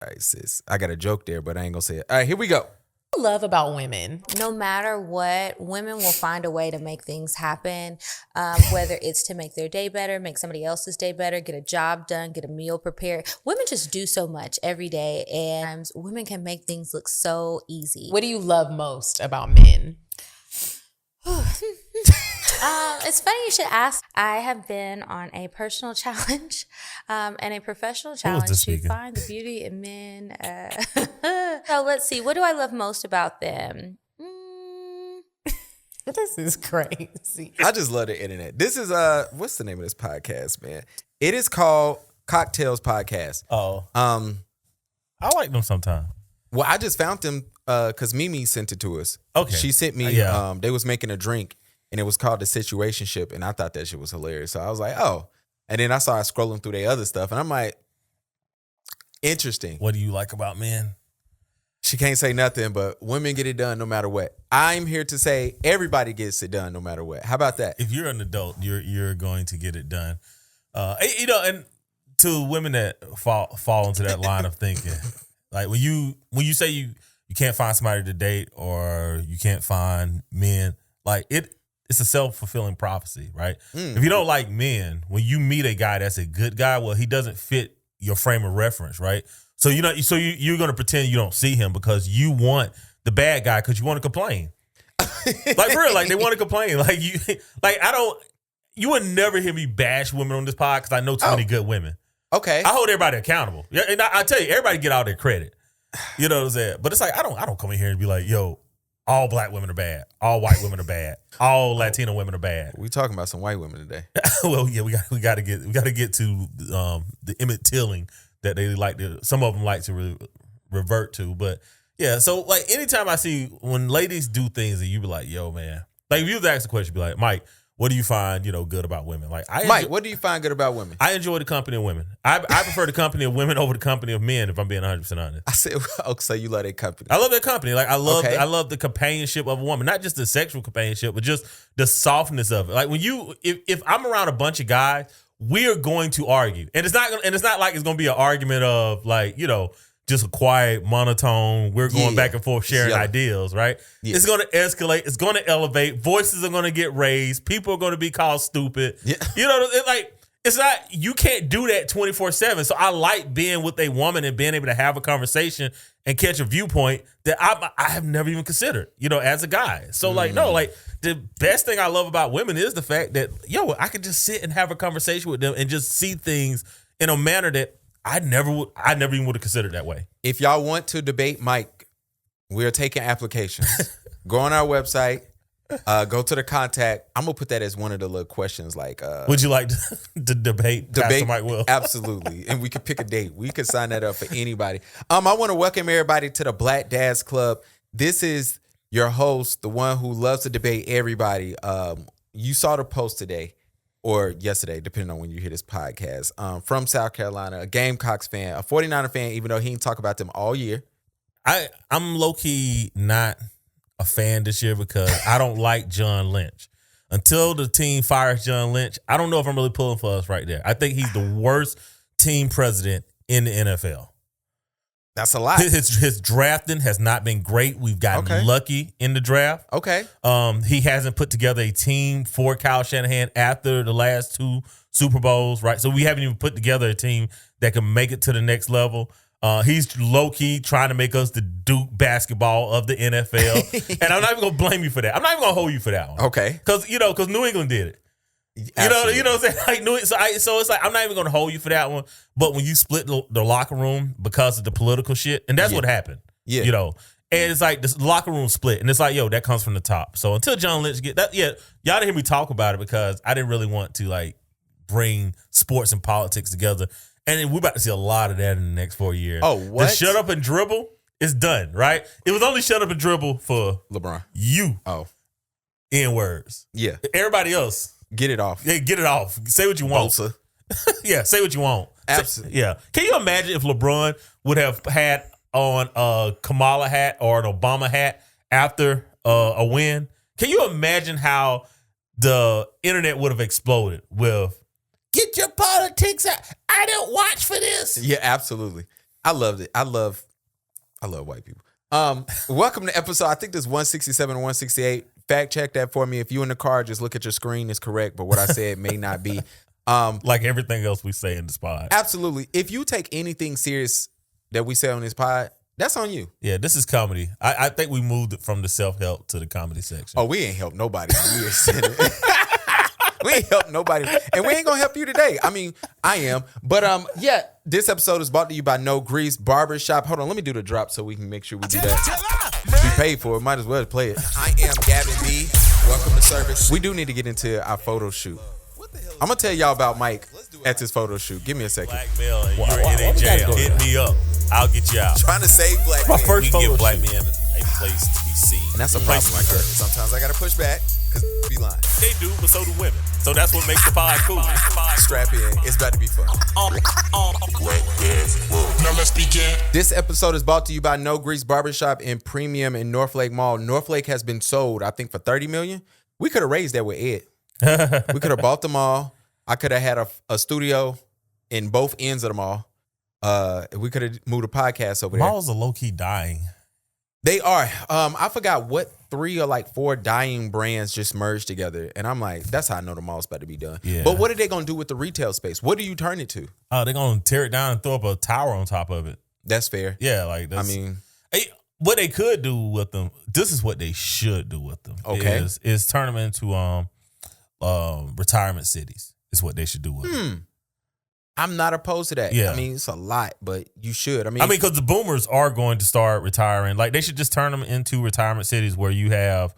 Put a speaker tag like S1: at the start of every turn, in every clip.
S1: All right, sis. I got a joke there, but I ain't gonna say it. All right, here we go.
S2: Love about women.
S3: No matter what, women will find a way to make things happen, whether it's to make their day better, make somebody else's day better, get a job done, get a meal prepared. Women just do so much every day, and women can make things look so easy.
S2: What do you love most about men?
S3: It's funny you should ask. I have been on a personal challenge and a professional challenge to find the beauty in men. So let's see. What do I love most about them?
S2: This is crazy.
S1: I just love the internet. This is what's the name of this podcast, man? It is called Cocktales Podcast.
S4: Oh, I like them sometimes.
S1: Well, I just found them because Mimi sent it to us.
S4: Okay,
S1: she sent me.
S4: Yeah.
S1: They was making a drink, and it was called the Situationship, and I thought that shit was hilarious. So I was like, oh. And then I started scrolling through their other stuff, and I'm like, interesting.
S4: What do you like about men?
S1: She can't say nothing, but women get it done no matter what. I'm here to say everybody gets it done no matter what. How about that?
S4: If you're an adult, you're going to get it done. And to women that fall into that line of thinking, like when you say you can't find somebody to date or you can't find men, like it's a self-fulfilling prophecy, right? If you don't like men, when you meet a guy that's a good guy, well, he doesn't fit your frame of reference, right? So you're going to pretend you don't see him because you want the bad guy because you want to complain. Like for real, like they want to complain. Like you would never hear me bash women on this pod because I know too many good women.
S1: Okay.
S4: I hold everybody accountable. Yeah, and I tell you, everybody get all their credit. You know what I'm saying? But it's like I don't come in here and be like, yo, all black women are bad. All white women are bad. All Latino women are bad.
S1: We talking about some white women today.
S4: Well, yeah, we got to get to the Emmett Tilling that they like to. Some of them like to revert to, but yeah. So like anytime I see when ladies do things and you be like, yo, man, like if you was to ask the question, be like, Mike, what do you find good about women? Like
S1: Mike, what do you find good about women?
S4: I enjoy the company of women. I prefer the company of women over the company of men. If I'm being 100% honest,
S1: I said, okay, so you love their company.
S4: I love their company. Like I love the companionship of a woman, not just the sexual companionship, but just the softness of it. Like when if I'm around a bunch of guys, we're going to argue, and it's not like it's going to be an argument of like just a quiet monotone. We're going back and forth sharing ideals, right? Yeah. It's going to escalate. It's going to elevate. Voices are going to get raised. People are going to be called stupid. Yeah. It's not, you can't do that 24/7. So I like being with a woman and being able to have a conversation and catch a viewpoint that I have never even considered, as a guy. So the best thing I love about women is the fact that, I could just sit and have a conversation with them and just see things in a manner that I never even would have considered that way. If
S1: y'all want to debate Mike, we're taking applications. Go on our website. Go to the contact. I'm gonna put that as one of the little questions. Like,
S4: would you like to debate Pastor Mike Will?
S1: Absolutely, and we could pick a date. We could sign that up for anybody. I want to welcome everybody to the Black Dads Club. This is your host, the one who loves to debate everybody. You saw the post today or yesterday, depending on when you hear this podcast. From South Carolina, a Gamecocks fan, a 49er fan, even though he didn't talk about them all year.
S4: I'm low key not a fan this year because I don't like John Lynch. Until the team fires John Lynch, I don't know if I'm really pulling for us right there. I think he's the worst team president in the NFL.
S1: That's a lot.
S4: His drafting has not been great. We've gotten lucky in the draft.
S1: Okay.
S4: He hasn't put together a team for Kyle Shanahan after the last 2 Super Bowls, right? So we haven't even put together a team that can make it to the next level. He's low-key trying to make us the Duke basketball of the NFL. And I'm not even going to blame you for that. I'm not even going to hold you for that one.
S1: Okay.
S4: Because New England did it.
S1: Absolutely.
S4: You know what I'm saying? So it's like, I'm not even going to hold you for that one. But when you split the locker room because of the political shit, and that's what happened. Yeah. And it's like this locker room split. And it's like, that comes from the top. So until John Lynch get that, y'all didn't hear me talk about it because I didn't really want to bring sports and politics together. And we're about to see a lot of that in the next 4 years.
S1: Oh, what?
S4: The shut up and dribble is done, right? It was only shut up and dribble for
S1: LeBron.
S4: You.
S1: Oh.
S4: N-words.
S1: Yeah.
S4: Everybody else.
S1: Get it off.
S4: Yeah, get it off. Say what you want.
S1: Bosa.
S4: Yeah, say what you want.
S1: Absolutely.
S4: Yeah. Can you imagine if LeBron would have had on a Kamala hat or an Obama hat after a win? Can you imagine how the internet would have exploded with, get your politics out. I didn't watch for this.
S1: Yeah, absolutely. I loved it. I love white people. Welcome to episode, I think this is 167 or 168. Fact check that for me. If you in the car, just look at your screen. It's correct, but what I said may not be.
S4: Like everything else we say in this pod.
S1: Absolutely. If you take anything serious that we say on this pod, that's on you.
S4: Yeah, this is comedy. I think we moved it from the self-help to the comedy section.
S1: Oh, we ain't helped nobody. We ain't helped nobody. And we ain't gonna help you today. I mean, I am. But yeah, this episode is brought to you by NoGrease Barbershop. Hold on, let me do the drop so we can make sure we do that. We paid for it. Might as well play it. I am Gavin B. Welcome to service. We do need to get into our photo shoot. I'm gonna tell y'all about Mike at this photo shoot. Give me a second.
S4: Blackmail and you're in a jail. Hit me up. I'll get you out.
S1: Trying to save black men.
S4: My first photo give black men a place to be seen.
S1: And that's a problem like that. Sometimes I gotta push back because be lying.
S4: They do, but so do women. So that's what makes the pod cool.
S1: Strap in. It's about to be fun.
S5: Now let's begin.
S1: This episode is brought to you by NoGrease Barbershop and Premium in Northlake Mall. Northlake has been sold, I think, for $30 million. We could have raised that with Ed. We could have bought the mall. I could have had a studio in both ends of the mall. We could have moved a podcast over there.
S4: Malls are low-key dying.
S1: They are. I forgot what 3 or 4 dying brands just merged together. And I'm like, that's how I know the mall's about to be done.
S4: Yeah.
S1: But what are they going to do with the retail space? What do you turn it to?
S4: They're going to tear it down and throw up a tower on top of it.
S1: That's fair.
S4: Yeah, like that's... what they could do with them, this is what they should do with them.
S1: Okay.
S4: Is turn them into retirement cities. Is what they should do with them.
S1: I'm not opposed to that.
S4: Yeah.
S1: I mean, it's a lot, but you should. I mean,
S4: because the boomers are going to start retiring. Like, they should just turn them into retirement cities where you have,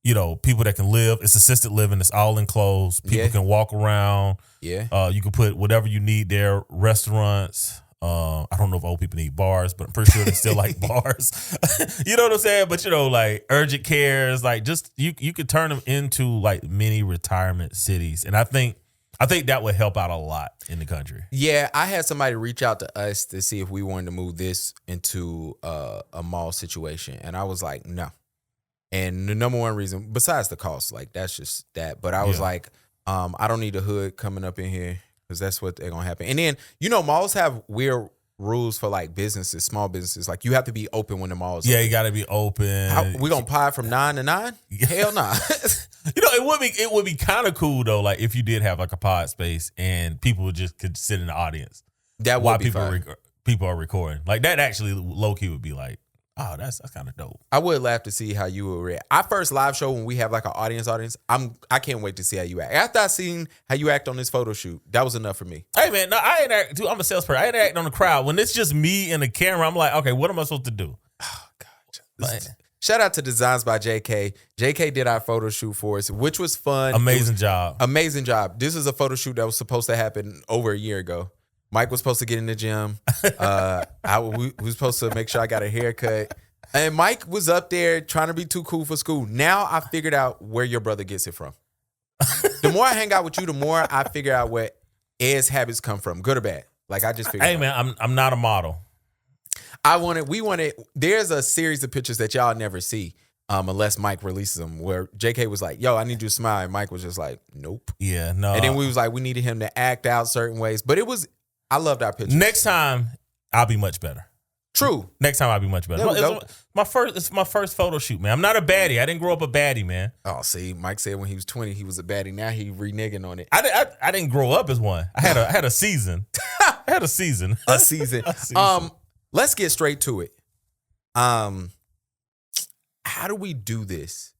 S4: people that can live. It's assisted living. It's all enclosed. People can walk around.
S1: Yeah.
S4: You can put whatever you need there. Restaurants. I don't know if old people need bars, but I'm pretty sure they still like bars. You know what I'm saying? But like urgent cares, like just you could turn them into like mini retirement cities, and I think that would help out a lot in the country.
S1: Yeah, I had somebody reach out to us to see if we wanted to move this into a mall situation, and I was like, no. And the number one reason, besides the cost, like that's just that. But I was like, I don't need a hood coming up in here because that's what they're gonna happen. And then malls have weird rules for like businesses, small businesses. Like you have to be open when the mall's open.
S4: You got to be open.
S1: We gonna pie from 9 to 9? Hell nah.
S4: It would be kind of cool though, like if you did have like a pod space and people just could sit in the audience.
S1: That would
S4: while
S1: be fun.
S4: people are recording. Like that actually low key would be like, oh, that's kind of dope.
S1: I would laugh to see how you would react. Our first live show when we have like an audience, I can't wait to see how you act. After I seen how you act on this photo shoot, that was enough for me.
S4: Hey man, no, I ain't act. I'm a salesperson. I ain't act on the crowd. When it's just me and the camera, I'm like, okay, what am I supposed to do?
S1: Oh God. Shout out to Designs by JK. JK did our photo shoot for us, which was fun.
S4: Amazing job.
S1: Amazing job. This is a photo shoot that was supposed to happen over a year ago. Mike was supposed to get in the gym. We was supposed to make sure I got a haircut. And Mike was up there trying to be too cool for school. Now I figured out where your brother gets it from. The more I hang out with you, the more I figure out where Ed's habits come from, good or bad. Like I just figured
S4: Hey man, I'm not a model.
S1: We wanted, there's a series of pictures that y'all never see unless Mike releases them where JK was like, yo, I need you to smile. And Mike was just like, nope.
S4: Yeah, no.
S1: And then we was like, we needed him to act out certain ways. But I loved our pictures.
S4: Next time, I'll be much better.
S1: True.
S4: Next time I'll be much better. It's my first photo shoot, man. I'm not a baddie. I didn't grow up a baddie, man.
S1: Oh, see, Mike said when he was 20 he was a baddie. Now he reneging on it.
S4: I didn't grow up as one. I had a season. A season.
S1: Let's get straight to it. How do we do this?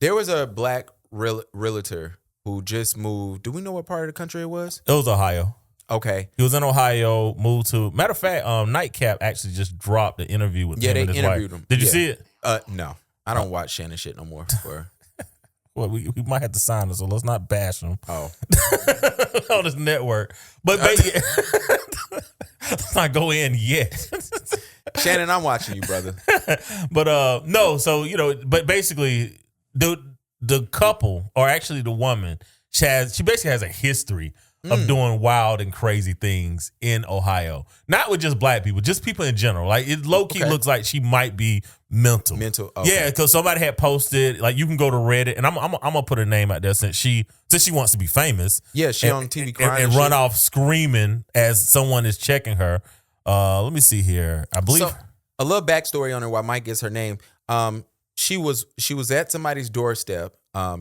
S1: There was a black realtor who just moved. Do we know what part of the country it was?
S4: It was Ohio.
S1: Okay.
S4: He was in Ohio, moved to... Matter of fact, Nightcap actually just dropped an interview with him and his
S1: interviewed
S4: wife.
S1: him.
S4: Did you see it?
S1: No. I don't watch Shannon shit no more.
S4: Well, we might have to sign him, so let's not bash him.
S1: Oh.
S4: On his network. But let's not go in yet.
S1: Shannon, I'm watching you, brother.
S4: But no, so, but basically, the couple, or actually the woman, she basically has a history of doing wild and crazy things in Ohio. Not with just black people, just people in general. Like it low-key looks like she might be mental. Okay. Yeah, because somebody had posted, like you can go to Reddit, and I'm gonna put her name out there since she wants to be famous.
S1: Yeah, she on TV crying
S4: and run off screaming as someone is checking her. Let me see here. I believe
S1: So, a little backstory on her why Mike gets her name. She was at somebody's doorstep,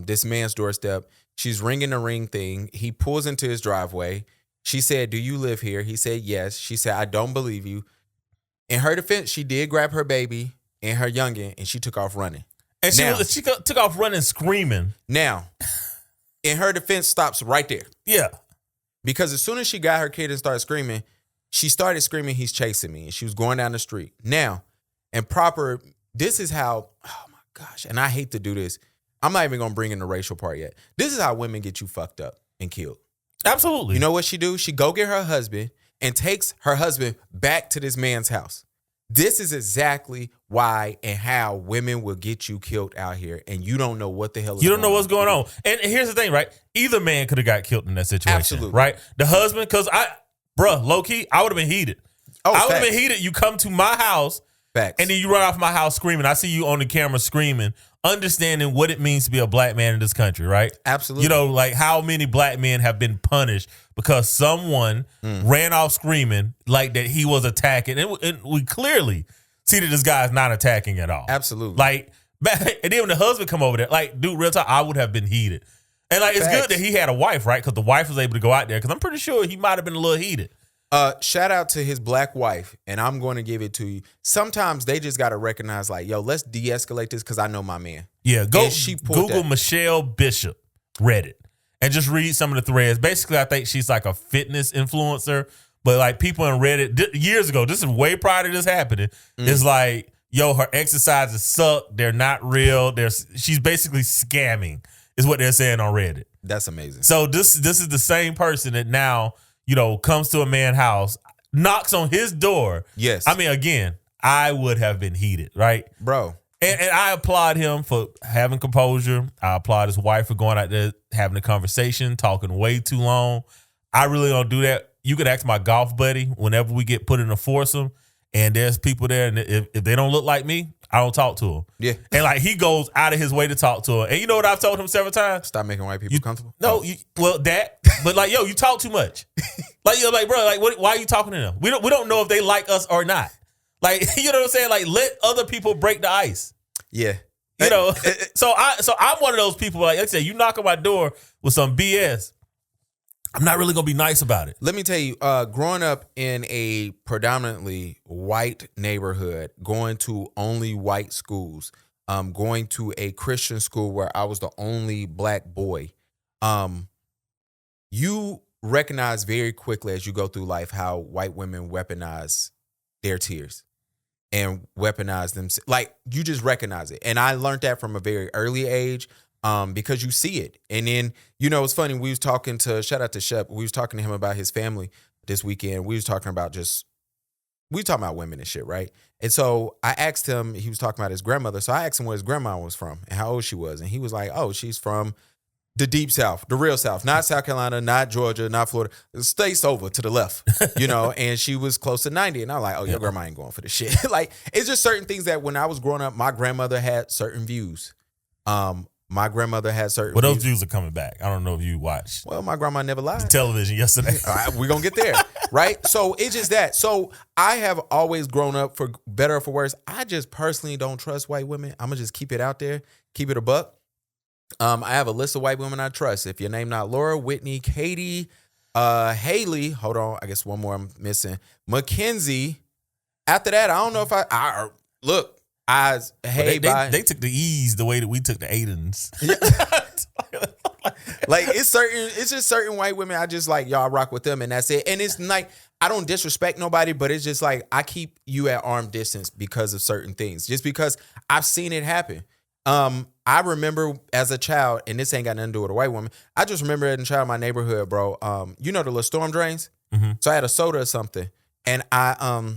S1: this man's doorstep. She's ringing the ring thing. He pulls into his driveway. She said, "Do you live here?" He said, "Yes." She said, "I don't believe you." In her defense, she did grab her baby and her youngin, and she took off running.
S4: and she took off running screaming.
S1: Now, in her defense, stops right there.
S4: Yeah.
S1: Because as soon as she got her kid and started screaming, she started screaming, "He's chasing me." And she was going down the street. Now, this is how, oh my gosh, and I hate to do this. I'm not even going to bring in the racial part yet. This is how women get you fucked up and killed.
S4: Absolutely.
S1: You know what she do? She go get her husband and takes her husband back to this man's house. This is exactly why and how women will get you killed out here, and you don't know what the hell is
S4: You don't know
S1: going
S4: what's going on. And here's the thing, right? Either man could have got killed in that situation.
S1: Absolutely.
S4: Right? The husband, because low key, I would have been heated.
S1: Oh,
S4: I would have
S1: facts.
S4: been heated. You come to my house
S1: Facts.
S4: and then you run off my house screaming. I see you on the camera screaming, understanding what it means to be a black man in this country, right?
S1: Absolutely.
S4: You know, like how many black men have been punished because someone ran off screaming like that he was attacking. And we clearly see that this guy is not attacking at all.
S1: Absolutely.
S4: Like, and then when the husband come over there, like, dude, real talk, I would have been heated. And like, it's
S1: Facts.
S4: good that he had a wife, right? Because the wife was able to go out there. Because I'm pretty sure he might have been a little heated.
S1: Shout out to his black wife, and I'm going to give it to you. Sometimes they just got to recognize, like, yo, let's de-escalate this because I know my man.
S4: Yeah, go
S1: And she pulled
S4: Google
S1: that.
S4: Michelle Bishop Reddit and just read some of the threads. Basically, I think she's like a fitness influencer, but like people in Reddit years ago, this is way prior to this happening. It's like, yo, her exercises suck. They're not real. She's basically scamming, is what they're saying on Reddit.
S1: That's amazing.
S4: So this is the same person that now, you know, comes to a man's house, knocks on his door.
S1: Yes.
S4: I mean, again, I would have been heated, right?
S1: Bro.
S4: And I applaud him for having composure. I applaud his wife for going out there, having a conversation, talking way too long. I really don't do that. You could ask my golf buddy whenever we get put in a foursome and there's people there, and if they don't look like me, I don't talk to them.
S1: Yeah.
S4: And like he goes out of his way to talk to her. And you know what I've told him several times?
S1: Stop making white people comfortable.
S4: No, but like, yo, you talk too much. Like, you're like, bro, like, why are you talking to them? We don't know if they like us or not. Like, you know what I'm saying? Like, let other people break the ice.
S1: Yeah.
S4: You know, so I'm one of those people. Like I said, you knock on my door with some BS, I'm not really gonna be nice about it.
S1: Let me tell you, growing up in a predominantly white neighborhood, going to only white schools, going to a Christian school where I was the only black boy, you recognize very quickly as you go through life how white women weaponize their tears and weaponize them. Like, you just recognize it. And I learned that from a very early age. Because you see it. And then, you know, it's funny. We was talking to, shout out to Shep. We was talking to him about his family this weekend. We was talking about women and shit, right? And so I asked him, he was talking about his grandmother. So I asked him where his grandma was from and how old she was. And he was like, oh, she's from the deep South, the real South, not South Carolina, not Georgia, not Florida, states over to the left, you know, and she was close to 90. And I'm like, oh, your grandma ain't going for this shit. Like, it's just certain things that when I was growing up, my grandmother had certain views. My grandmother had certain
S4: Well, those views are coming back. I don't know if you watched
S1: Well, my grandma never lied.
S4: television yesterday.
S1: All right, we're going to get there, right? So it's just that. So I have always grown up, for better or for worse, I just personally don't trust white women. I'm going to just keep it out there, keep it a buck. I have a list of white women I trust. If your name not Laura, Whitney, Katie, Haley, hold on, I guess one more I'm missing, Mackenzie. After that, I don't know if I look. They
S4: took the E's the way that we took the Aidens.
S1: Yeah. Like, it's just certain white women I just like, y'all rock with them and that's it. And it's like, I don't disrespect nobody, but it's just like, I keep you at arm distance because of certain things, just because I've seen it happen. I remember as a child, and this ain't got nothing to do with a white woman, I just remember as a child in my neighborhood, bro, you know the little storm drains?
S4: Mm-hmm.
S1: So I had a soda or something and I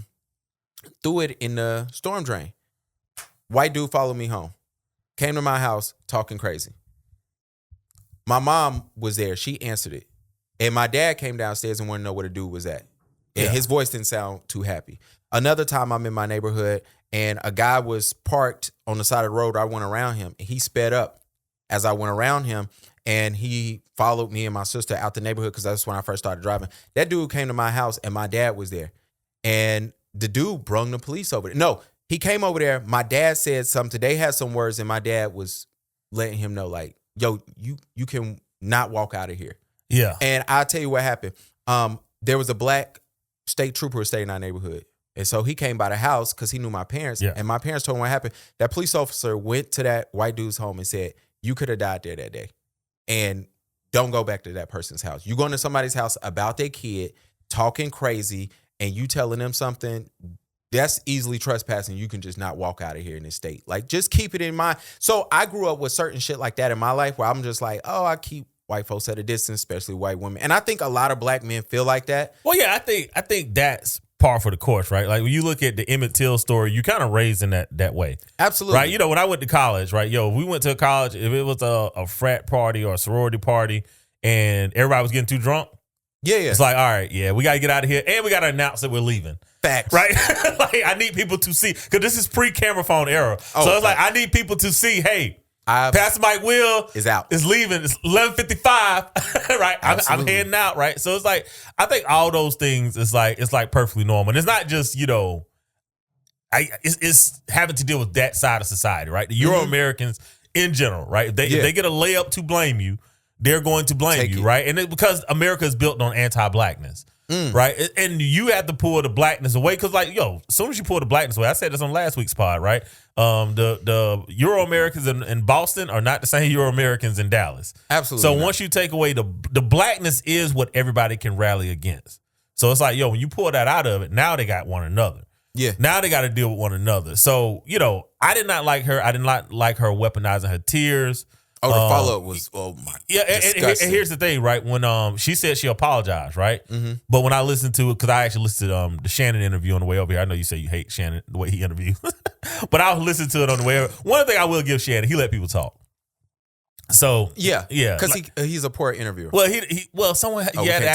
S1: threw it in the storm drain. White dude followed me home, came to my house talking crazy. My mom was there. She answered it. And my dad came downstairs and wanted to know where the dude was at. And his voice didn't sound too happy. Another time I'm in my neighborhood and a guy was parked on the side of the road. I went around him and he sped up as I went around him and he followed me and my sister out the neighborhood because that's when I first started driving. That dude came to my house and my dad was there. And the dude brung the police over there. No, he came over there. My dad said something. They had some words, and my dad was letting him know, like, yo, you can not walk out of here.
S4: Yeah.
S1: And I'll tell you what happened. There was a black state trooper who stayed in our neighborhood. And so he came by the house because he knew my parents.
S4: Yeah.
S1: And my parents told him what happened. That police officer went to that white dude's home and said, you could have died there that day. And don't go back to that person's house. You going to somebody's house about their kid, talking crazy, and you telling them something, that's easily trespassing. You can just not walk out of here in this state. Like, just keep it in mind. So I grew up with certain shit like that in my life where I'm just like, oh, I keep white folks at a distance, especially white women. And I think a lot of black men feel like that.
S4: Well, yeah, I think that's par for the course, right? Like when you look at the Emmett Till story, you kind of raised in that way.
S1: Absolutely.
S4: Right? You know, when I went to college, right? We went to college, if it was a frat party or a sorority party and everybody was getting too drunk,
S1: yeah.
S4: It's like, all right, yeah, we got to get out of here and we got to announce that we're leaving.
S1: Facts.
S4: Right? Like, I need people to see, because this is pre-camera phone era.
S1: Oh,
S4: so it's like, I need people to see, hey, Pastor Mike Will
S1: is out.
S4: Is leaving. It's 11:55. Right. I'm heading out. Right. So it's like, I think all those things is like, it's like perfectly normal. And it's not just, you know, it's having to deal with that side of society, right? The Euro Americans in general, right? If they get a layup to blame you, they're going to blame you, right? And it's because America is built on anti-blackness. Right. And you have to pull the blackness away because, like, yo, as soon as you pull the blackness away, I said this on last week's pod, right? The Euro Americans in Boston are not the same Euro Americans in Dallas.
S1: Absolutely.
S4: So
S1: not.
S4: once you take away the blackness is what everybody can rally against. So it's like, yo, when you pull that out of it, now they got one another.
S1: Yeah.
S4: Now they got to deal with one another. So, you know, I did not like her. I did not like her weaponizing her tears.
S1: Oh, the follow-up was, oh my.
S4: Yeah, and here's the thing, right? When she said she apologized, right?
S1: Mm-hmm.
S4: But when I listened to it, because I actually listened to the Shannon interview on the way over here. I know you say you hate Shannon, the way he interviews. But I listened to it on the way over. One thing I will give Shannon, he let people talk. So yeah,
S1: because he's a poor interviewer.
S4: Well, someone you got to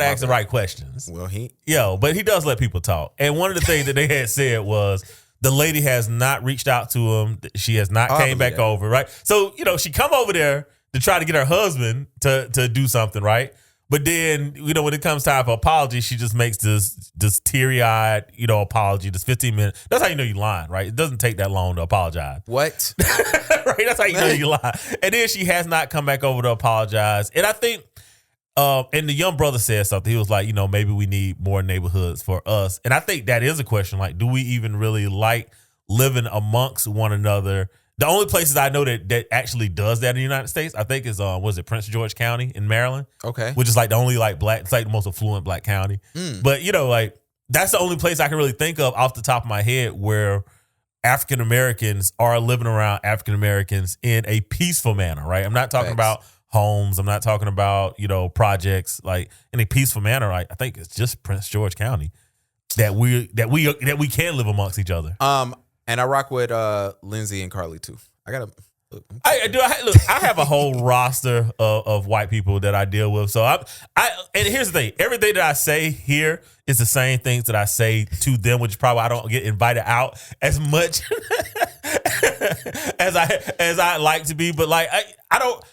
S4: ask the right questions.
S1: Well,
S4: but he does let people talk. And one of the things that they had said was, the lady has not reached out to him. She has not came back over, right? So, you know, she come over there to try to get her husband to do something, right? But then, you know, when it comes time for apology, she just makes this teary-eyed, you know, apology, this 15 minutes. That's how you know you're lying, right? It doesn't take that long to apologize.
S1: What?
S4: Right? That's how you know you're lying. And then she has not come back over to apologize. And I think, and the young brother said something. He was like, you know, maybe we need more neighborhoods for us. And I think that is a question. Like, do we even really like living amongst one another? The only places I know that actually does that in the United States, I think is, was it Prince George County in Maryland? Okay. Which is like the only like black, it's like the most affluent black county. But, you know, like that's the only place I can really think of off the top of my head where African Americans are living around African Americans in a peaceful manner, right? I'm not talking about homes. I'm not talking about, you know, projects, like in a peaceful manner. Like, I think it's just Prince George County that we can live amongst each other.
S1: And I rock with Lindsay and Carly too. I gotta look.
S4: I have a whole roster of white people that I deal with. So and here's the thing: everything that I say here is the same things that I say to them, which probably I don't get invited out as much as I like to be. But like I don't.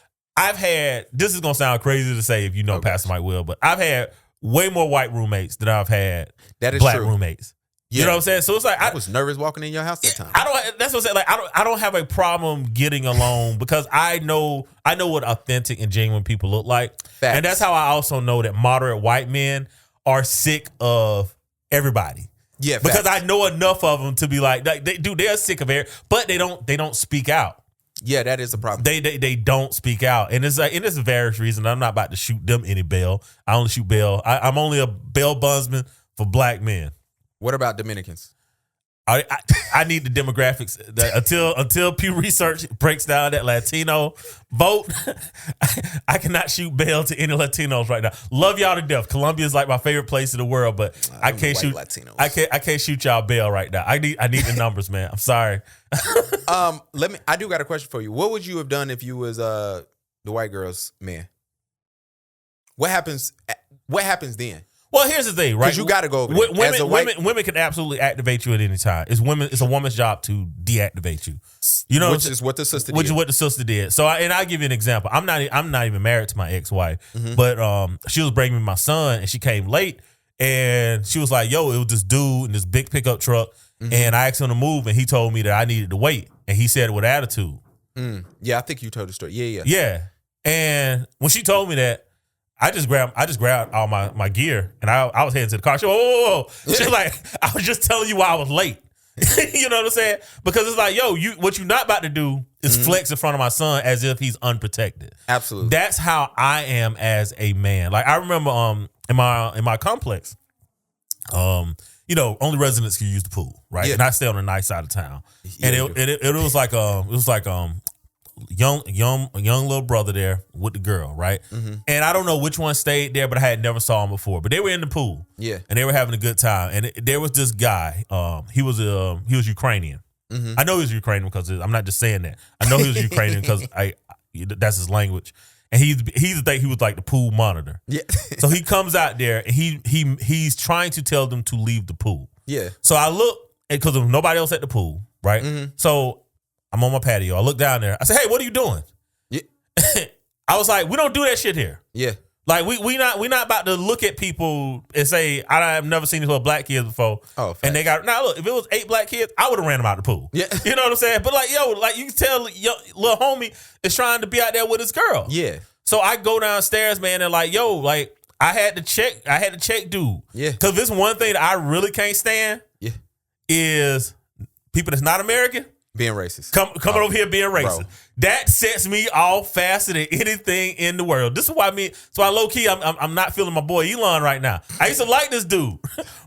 S4: I've had, this is going to sound crazy to say if you know Pastor Mike Will, but I've had way more white roommates than I've had black roommates. Yeah. You know what I'm saying? So it's like
S1: I was nervous walking in your house that time.
S4: That's what I'm saying. Like I don't have a problem getting along because I know what authentic and genuine people look like. Facts. And that's how I also know that moderate white men are sick of everybody. Yeah, because I know enough of them to be like they're sick of it, but they don't speak out.
S1: Yeah, that is a problem.
S4: They don't speak out, and it's like, and it's various reasons. I'm not about to shoot them any bail. I only shoot bail. I'm only a bail bondsman for black men.
S1: What about Dominicans?
S4: I need the demographics until Pew Research breaks down that Latino vote. I cannot shoot bail to any Latinos right now. Love y'all to death. Colombia is like my favorite place in the world, but I can't shoot Latinos. I can't shoot y'all bail right now. I need the numbers, man. I'm sorry.
S1: I do got a question for you. What would you have done if you was the white girl's man? What happens then?
S4: Well, here's the thing, right?
S1: Because you got to go over there.
S4: Women can absolutely activate you at any time. It's a woman's job to deactivate you. You know,
S1: which is what the sister did.
S4: Which is what the sister did. So, I'll give you an example. I'm not even married to my ex-wife, but she was bringing me my son, and she came late, And she was like, yo, it was this dude in this big pickup truck. And I asked him to move, and he told me that I needed to wait. And he said it with attitude.
S1: Yeah, I think you told the story. Yeah.
S4: Yeah. And when she told me that, I just grabbed all my gear, and I was heading to the car. She was, whoa. She was like, I was just telling you why I was late. You know what I'm saying? Because it's like, yo, what you're not about to do is flex in front of my son as if he's unprotected.
S1: Absolutely.
S4: That's how I am as a man. Like I remember in my complex, only residents can use the pool, right?
S1: Yeah.
S4: And I stay on the nice side of town.
S1: Yeah,
S4: And it was like young little brother there with the girl, right? And I don't know which one stayed there, but I had never saw him before. But they were in the pool,
S1: Yeah.
S4: and they were having a good time. And there was this guy. He was Ukrainian. I know he was Ukrainian because I'm not just saying that. I know he was Ukrainian because that's his language. And he was like the pool monitor.
S1: Yeah.
S4: So he comes out there and he's trying to tell them to leave the pool.
S1: Yeah.
S4: So I look, because there's nobody else at the pool, right? So I'm on my patio. I look down there. I say, hey, what are you doing?
S1: Yeah.
S4: I was like, we don't do that shit here.
S1: Yeah.
S4: Like we not about to look at people and say, I've never seen these little black kids before.
S1: Oh, facts.
S4: And they got, now look, if it was 8 black kids, I would have ran them out the pool.
S1: Yeah.
S4: You know what I'm saying? But like, yo, like you can tell your little homie is trying to be out there with his girl.
S1: Yeah.
S4: So I go downstairs, man, and like, yo, like I had to check dude.
S1: Yeah.
S4: Cause this one thing that I really can't stand is people that's not American
S1: Being racist.
S4: coming over here being racist.
S1: Bro.
S4: That sets me off faster than anything in the world. This is why low key I'm not feeling my boy Elon right now. I used to like this dude,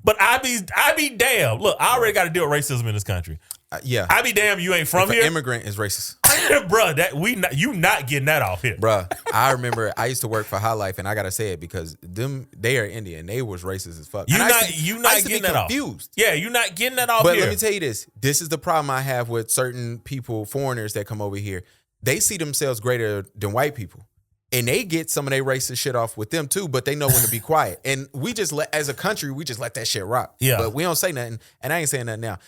S4: but I be damn. Look, I already got to deal with racism in this country.
S1: Yeah.
S4: I be damn you ain't from
S1: If
S4: here.
S1: an immigrant is racist.
S4: Bruh, you not getting that off here.
S1: Bruh, I remember I used to work for High Life, and I gotta say it because they are Indian. They was racist as fuck.
S4: You
S1: And I
S4: not
S1: used to
S4: getting
S1: be
S4: that
S1: confused.
S4: off. Yeah, you not getting that off
S1: But
S4: here.
S1: let me tell you this. This is the problem I have with certain people, foreigners that come over here. They see themselves greater than white people. And they get some of their racist shit off with them too, but they know when to be quiet. And we just as a country, we just let that shit rock.
S4: Yeah.
S1: But we don't say nothing. And I ain't saying nothing now.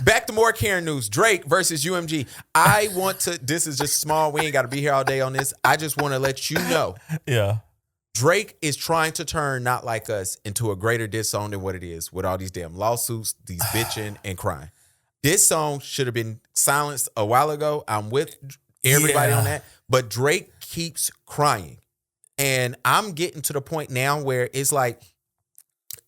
S1: Back to more Karen news. Drake versus UMG. This is just small. We ain't got to be here all day on this. I just want to let you know.
S4: Yeah.
S1: Drake is trying to turn Not Like Us into a greater diss song than what it is with all these damn lawsuits, these bitching and crying. This song should have been silenced a while ago. I'm with everybody on that. But Drake keeps crying. And I'm getting to the point now where it's like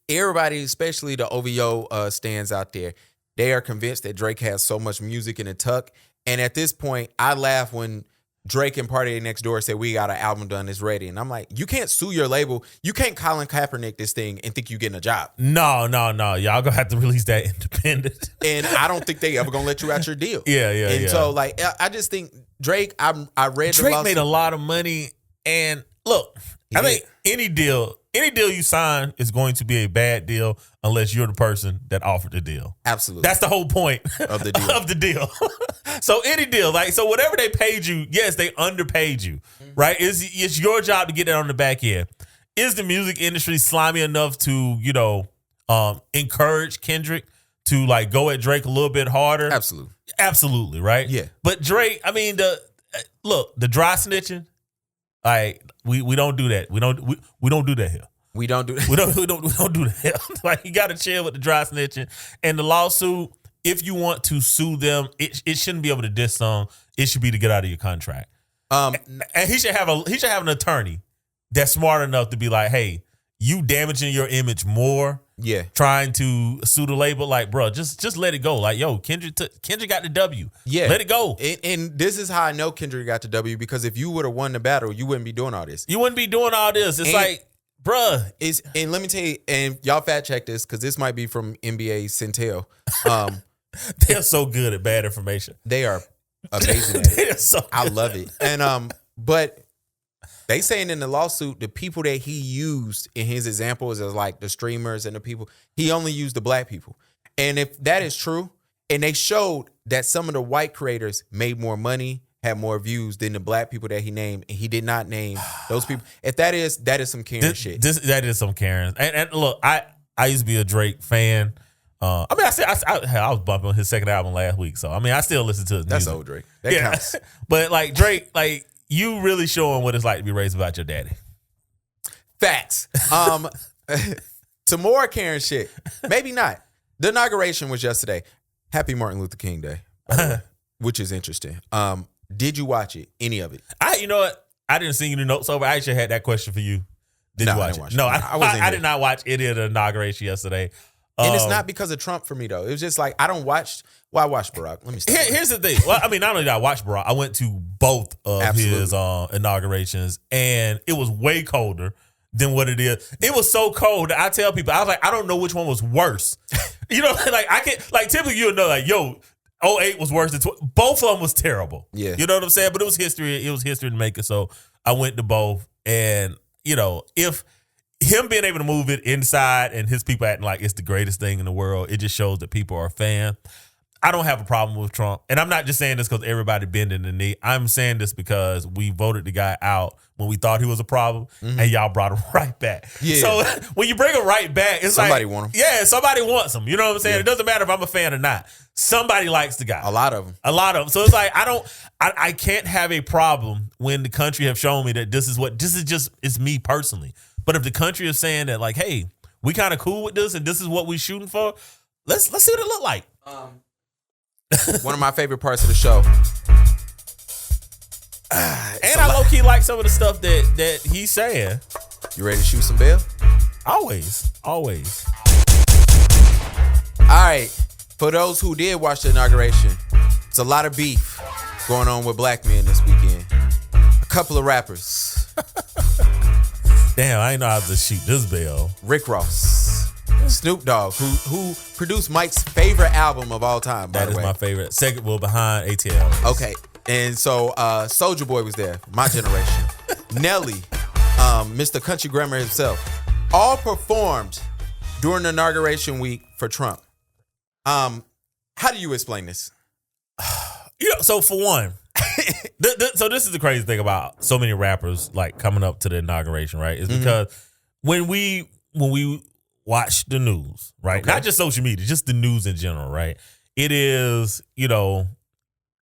S1: everybody, especially the OVO stands out there, they are convinced that Drake has so much music in the tuck. And at this point, I laugh when Drake and Party Next Door said, we got an album done, it's ready. And I'm like, you can't sue your label. You can't Colin Kaepernick this thing and think you're getting a job.
S4: No. Y'all gonna have to release that independent.
S1: And I don't think they ever gonna let you out your deal.
S4: Yeah.
S1: And so, like, I just think Drake, I read the
S4: Drake
S1: lawsuit.
S4: made a lot of money. And look, I think any deal you sign is going to be a bad deal unless you're the person that offered the deal.
S1: Absolutely.
S4: That's the whole point
S1: Of the deal.
S4: of the deal. So any deal, so whatever they paid you, yes, they underpaid you, right? It's your job to get that on the back end. Is the music industry slimy enough to, encourage Kendrick to like go at Drake a little bit harder? Absolutely, right?
S1: Yeah.
S4: But Drake, I mean, the dry snitching, like we don't do that. We don't do that here.
S1: We don't do that.
S4: We don't do that. Like you got to chill with the dry snitching and the lawsuit. If you want to sue them, it shouldn't be able to diss song. It should be to get out of your contract. And he should have an attorney that's smart enough to be like, hey, you damaging your image more.
S1: Yeah.
S4: Trying to sue the label, like, bro, just let it go. Like, yo, Kendrick got the W.
S1: Yeah.
S4: Let it go.
S1: And this is how I know Kendrick got the W, because if you would have won the battle, you wouldn't be doing all this.
S4: You wouldn't be doing all this. It's like, bruh.
S1: And let me tell you, and y'all fact check this, because this might be from NBA Centel.
S4: They're so good at bad information.
S1: They are amazing at it.
S4: They're so good.
S1: I love it. And but they saying in the lawsuit, the people that he used in his examples as like the streamers and the people, he only used the black people. And if that is true, and they showed that some of the white creators made more money, had more views than the black people that he named, and he did not name those people. If that is some Karen shit.
S4: That is some Karen. And look, I used to be a Drake fan. I was bumping his second album last week, so I mean I still listen to his music.
S1: That's old Drake. That counts.
S4: But like Drake, like you really showing what it's like to be raised without your daddy.
S1: Facts. To more Karen shit. Maybe not. The inauguration was yesterday. Happy Martin Luther King Day, by the way, which is interesting. Did you watch it? Any of it?
S4: You know what? I didn't send you the notes over. I actually had that question for you. Did you watch it? No, I did not watch any of the inauguration yesterday.
S1: And it's not because of Trump for me, though. It was just like, I don't watch. Well, I watched Barack. Let me start.
S4: Here's the thing. Well, I mean, not only did I watch Barack, I went to both of his inaugurations, and it was way colder than what it is. It was so cold that I tell people, I was like, I don't know which one was worse. You know, like I can't, like typically you'll know, like, yo, 08 was worse than both of them was terrible.
S1: Yeah.
S4: You know what I'm saying? But it was history. It was history to make it. So I went to both. And, you know, if him being able to move it inside and his people acting like it's the greatest thing in the world, it just shows that people are a fan. I don't have a problem with Trump. And I'm not just saying this because everybody bending the knee. I'm saying this because we voted the guy out when we thought he was a problem, and y'all brought him right back. Yeah. So when you bring him right back, it's
S1: somebody want him.
S4: Yeah, somebody wants him. You know what I'm saying? Yeah. It doesn't matter if I'm a fan or not. Somebody likes the guy.
S1: A lot of them.
S4: So it's like, I can't have a problem when the country have shown me that it's me personally. But if the country is saying that, like, hey, we kind of cool with this and this is what we shooting for, let's see what it look like.
S1: One of my favorite parts of the show.
S4: And I low-key like some of the stuff that he's saying.
S1: You ready to shoot some bail?
S4: Always.
S1: All right. For those who did watch the inauguration, it's a lot of beef going on with black men this weekend. A couple of rappers.
S4: Damn, I ain't know how to shoot this bail.
S1: Rick Ross, Snoop Dogg, who produced Mike's favorite album of all time, by the way.
S4: That is my favorite. Second, behind ATL.
S1: Okay. And so Soulja Boy was there, my generation. Nelly, Mr. Country Grammar himself, all performed during the inauguration week for Trump. How do you explain this?
S4: You know, so for one, so this is the crazy thing about so many rappers like coming up to the inauguration, right? Is because when we watch the news, right? Okay. Not just social media, just the news in general, right? It is, you know,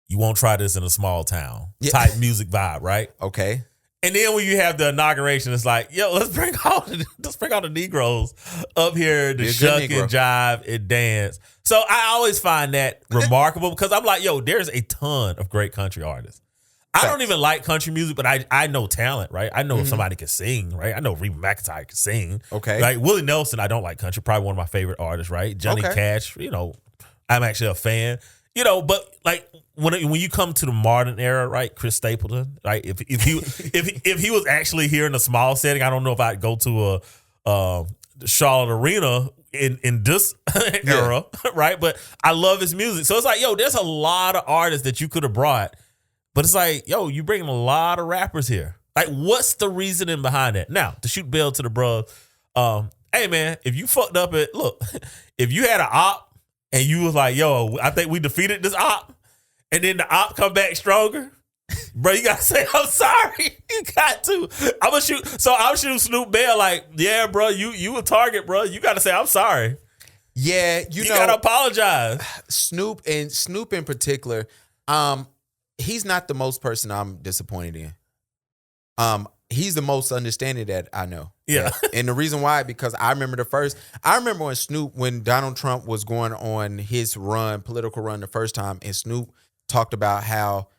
S4: you won't try this in a small town type music vibe, right?
S1: Okay.
S4: And then when you have the inauguration, it's like, yo, let's bring all the Negroes up here to shuck and jive and dance. So I always find that remarkable because I'm like, yo, there's a ton of great country artists. I don't even like country music, but I know talent, right? I know if somebody can sing, right? I know Reba McEntire can sing.
S1: Okay.
S4: Like Willie Nelson, I don't like country, probably one of my favorite artists, right? Johnny Cash, you know, I'm actually a fan. You know, but like when you come to the modern era, right? Chris Stapleton, right? If he was actually here in a small setting, I don't know if I'd go to a Charlotte Arena in this era, right? But I love his music, so it's like, yo, there's a lot of artists that you could have brought, but it's like, yo, you bringing a lot of rappers here. Like, what's the reasoning behind that? Now, to shoot bail to the bros, hey man, if you fucked up if you had an op. And you was like, yo, I think we defeated this op. And then the op come back stronger. Bro, you got to say, I'm sorry. You got to. I'm shooting Snoop bail like, yeah, bro, you a target, bro. You got to say, I'm sorry.
S1: Yeah, you know.
S4: You got to apologize.
S1: Snoop in particular, he's not the most person I'm disappointed in. He's the most understanding that I know.
S4: Yeah.
S1: And the reason why, because I remember when Donald Trump was going on his political run the first time, and Snoop talked about how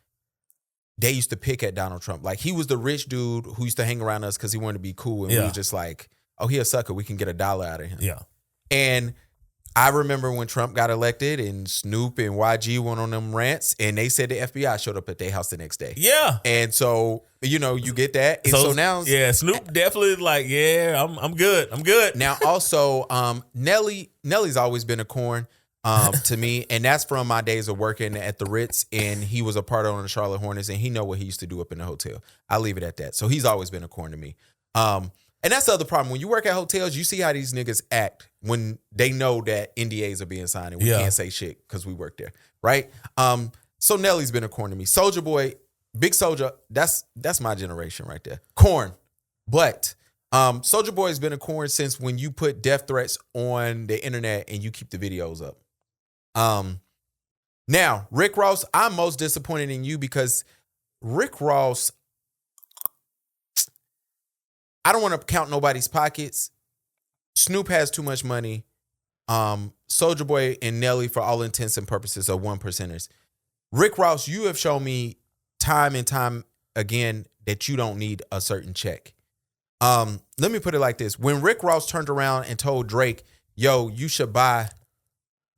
S1: they used to pick at Donald Trump. Like, he was the rich dude who used to hang around us because he wanted to be cool. And we were just like, oh, he a sucker. We can get $1 out of him.
S4: Yeah.
S1: And I remember when Trump got elected and Snoop and YG went on them rants, and they said the FBI showed up at their house the next day.
S4: Yeah.
S1: And so, you know, you get that. And so now,
S4: yeah, Snoop definitely like, yeah, I'm good. I'm good.
S1: Now also, Nelly's always been a corn to me, and that's from my days of working at the Ritz, and he was a part of the Charlotte Hornets, and he know what he used to do up in the hotel. I'll leave it at that. So he's always been a corn to me. And that's the other problem. When you work at hotels, you see how these niggas act when they know that NDAs are being signed and we can't say shit because we work there, right? So Nelly's been a corn to me. Soulja Boy, Big Soulja, that's my generation right there. Corn. But Soulja Boy has been a corn since when you put death threats on the internet and you keep the videos up. Now, Rick Ross, I'm most disappointed in you because Rick Ross, I don't want to count nobody's pockets, Snoop has too much money. Soulja Boy and Nelly, for all intents and purposes, are 1%ers. Rick Ross, you have shown me time and time again that you don't need a certain check. Let me put it like this. When Rick Ross turned around and told Drake, yo, you should buy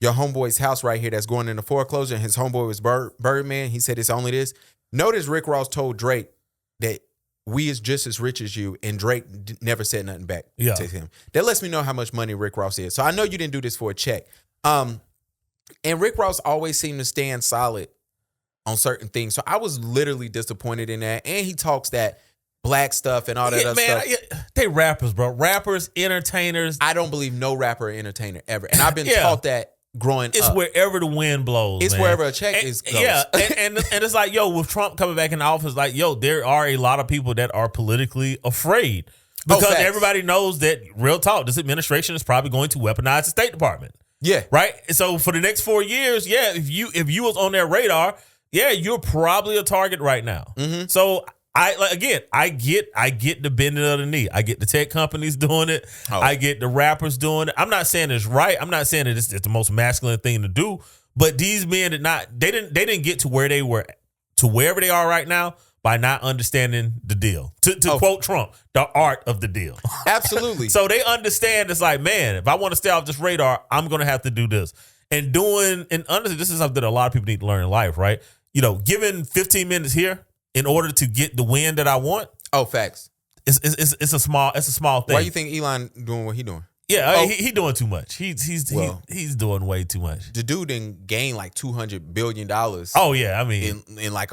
S1: your homeboy's house right here that's going into foreclosure, and his homeboy was Birdman, he said it's only this. Notice Rick Ross told Drake that we is just as rich as you, and Drake never said nothing back to him. That lets me know how much money Rick Ross is. So I know you didn't do this for a check. And Rick Ross always seemed to stand solid on certain things. So I was literally disappointed in that. And he talks that black stuff and all that other stuff.
S4: They rappers, bro. Rappers, entertainers.
S1: I don't believe no rapper or entertainer ever. And I've been taught that growing
S4: it's
S1: up.
S4: Wherever the wind blows.
S1: It's
S4: man.
S1: wherever a check is goes.
S4: Yeah. and it's like, yo, with Trump coming back in office, like, yo, there are a lot of people that are politically afraid. Because everybody knows that, real talk, this administration is probably going to weaponize the State Department.
S1: Yeah.
S4: Right? So for the next 4 years, if you was on their radar, you're probably a target right now. Mm-hmm. So I get the bending of the knee. I get the tech companies doing it. Oh. I get the rappers doing it. I'm not saying it's right. I'm not saying that it's the most masculine thing to do. But these men didn't get to where they were, to wherever they are right now, by not understanding the deal. To quote Trump, the art of the deal.
S1: Absolutely.
S4: So they understand it's like, man, if I want to stay off this radar, I'm going to have to do this. And honestly, this is something that a lot of people need to learn in life, right? You know, giving 15 minutes here in order to get the win that I want.
S1: Oh, facts.
S4: It's a small thing.
S1: Why do you think Elon doing what he doing?
S4: Yeah, he doing too much. He's doing way too much.
S1: The dude didn't gain like $200 billion.
S4: Oh yeah, I mean
S1: in like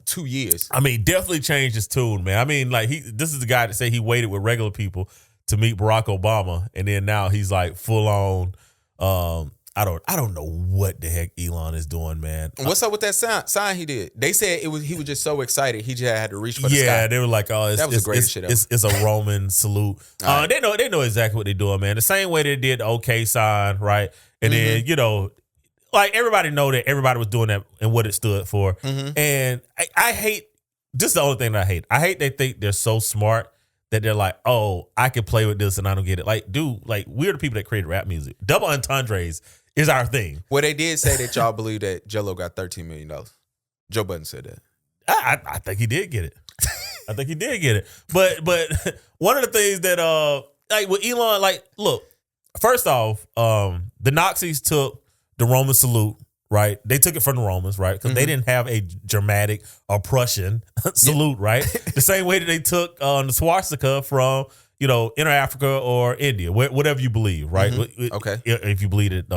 S1: 2 years.
S4: I mean, definitely changed his tune, man. I mean, like this is the guy that say he waited with regular people to meet Barack Obama, and then now he's like full on. I don't know what the heck Elon is doing, man.
S1: What's up with that sign he did? They said he was just so excited he just had to reach for the sky.
S4: Yeah, they were like, oh,
S1: that was the greatest shit ever.
S4: It's a Roman salute. Right. They know exactly what they're doing, man. The same way they did the OK sign, right? And then, you know, like everybody know that everybody was doing that and what it stood for. Mm-hmm. And I hate, just the only thing that I hate. I hate they think they're so smart that they're like, oh, I can play with this and I don't get it. Like, dude, like we're the people that created rap music. Double entendres is our thing.
S1: Well, they did say that y'all believe that J-Lo got $13 million. Joe Budden said that.
S4: I think he did get it. I think he did get it. But one of the things that like with Elon, like, look, first off, the Nazis took the Roman salute, right? They took it from the Romans, right? Because they didn't have a Germanic or Prussian salute, right? The same way that they took the swastika from, you know, Inner Africa or India, whatever you believe, right? Mm-hmm.
S1: Okay.
S4: If you believe that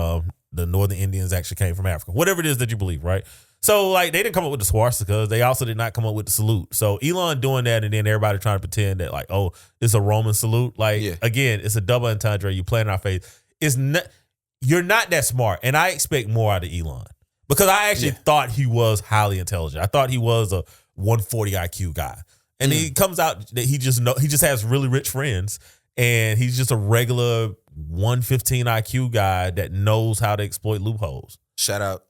S4: the Northern Indians actually came from Africa, whatever it is that you believe, right? So, like, they didn't come up with the swastika. They also did not come up with the salute. So, Elon doing that and then everybody trying to pretend that, like, oh, it's a Roman salute. Like, again, it's a double entendre. You play in our face. You're not that smart. And I expect more out of Elon because I actually thought he was highly intelligent. I thought he was a 140 IQ guy. And he comes out that he just has really rich friends, and he's just a regular 115 IQ guy that knows how to exploit loopholes.
S1: Shout out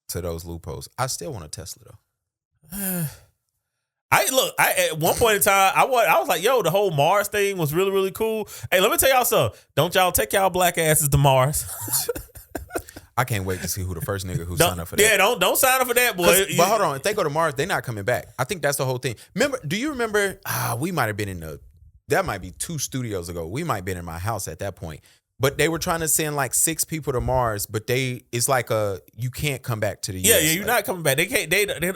S1: to those loopholes. I still want a Tesla though.
S4: At one point in time, I was like, yo, the whole Mars thing was really, really cool. Hey, let me tell y'all something. Don't y'all take y'all black asses to Mars.
S1: I can't wait to see who the first nigga who signed up for that.
S4: Yeah, don't sign up for that, boy.
S1: But hold on, if they go to Mars, they're not coming back. I think that's the whole thing. Do you remember? We might have been that might be 2 studios ago. We might have been in my house at that point. But they were trying to send like 6 people to Mars, but it's like you can't come back to the US.
S4: Yeah, you're not coming back. They can't.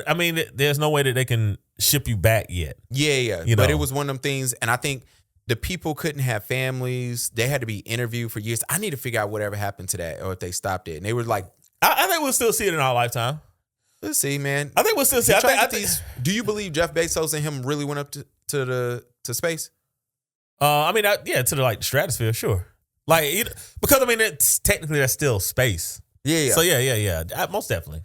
S4: I mean, there's no way that they can ship you back yet.
S1: Yeah. But it was one of them things, and I think the people couldn't have families. They had to be interviewed for years. I need to figure out whatever happened to that or if they stopped it. And they were like,
S4: I think we'll still see it in our lifetime.
S1: Let's see, man.
S4: I think we'll still see it.
S1: Do you believe Jeff Bezos and him really went up to space?
S4: I mean, to the like stratosphere, sure. Like, because I mean, technically that's still space.
S1: Yeah.
S4: So yeah. Most definitely.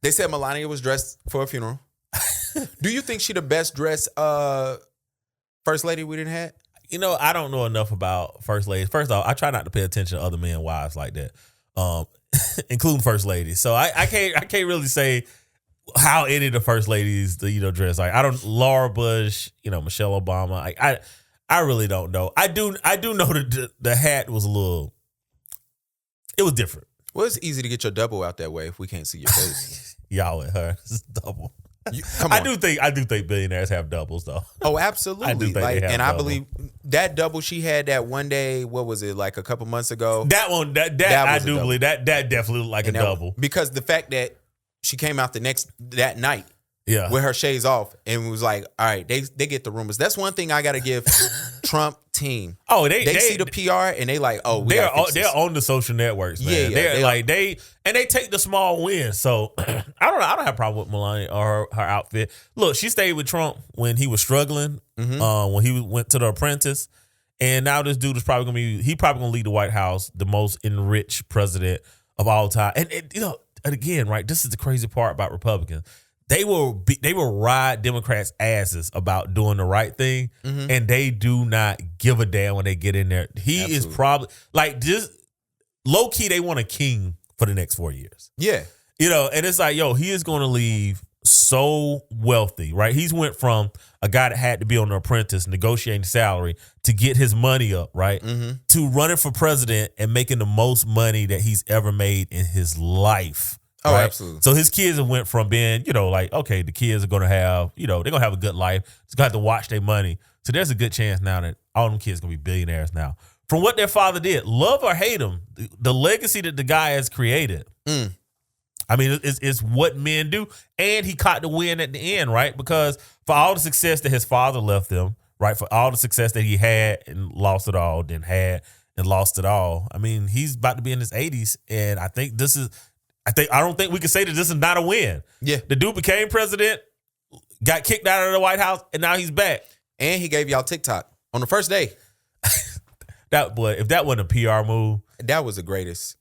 S1: They said Melania was dressed for a funeral. Do you think she the best dressed first lady we didn't have?
S4: You know, I don't know enough about first ladies. First off, I try not to pay attention to other men's wives like that, including first ladies. So I can't really say how any of the first ladies dress. Like Laura Bush, Michelle Obama. I really don't know. I do know that the hat was it was different.
S1: Well, it's easy to get your double out that way if we can't see your face.
S4: Y'all and her, it's double.
S1: Come on.
S4: I do think billionaires have doubles though.
S1: Oh, absolutely.
S4: I do think they have
S1: and
S4: double.
S1: I believe that double she had that one day, what was it, like a couple months ago?
S4: That one, that I do believe that definitely looked like a double.
S1: Because the fact that she came out that night with her shades off and was like, all right, they get the rumors. That's one thing I got to give Trump team.
S4: Oh,
S1: they see the PR and they like, oh,
S4: they're on the social networks, man. Yeah, they take the small wins. So I don't have a problem with Melania or her outfit. Look, she stayed with Trump when he was struggling, when he went to The Apprentice, and now this dude is probably gonna lead the White House, the most enriched president of all time. And again, right, this is the crazy part about Republicans. They will ride Democrats' asses about doing the right thing, and they do not give a damn when they get in there. He is probably like just low key. They want a king for the next 4 years.
S1: Yeah,
S4: and it's like, he is going to leave so wealthy, right? He's went from a guy that had to be on The Apprentice negotiating salary to get his money up, right, to running for president and making the most money that he's ever made in his life.
S1: Oh,
S4: right?
S1: absolutely.
S4: So his kids have went from being, like, okay, the kids are going to have, they're going to have a good life. Just got to watch their money. So there's a good chance now that all them kids going to be billionaires now. From what their father did, love or hate him, the legacy that the guy has created. I mean, it's what men do. And he caught the win at the end, right? Because for all the success that his father left them, right? For all the success that he had and lost it all, then had and lost it all. I mean, he's about to be in his 80s. And I don't think we can say that this is not a win. Yeah. The dude became president, got kicked out of the White House, and now he's back.
S1: And he gave y'all TikTok on the first day.
S4: If that wasn't a PR move,
S1: that was the greatest.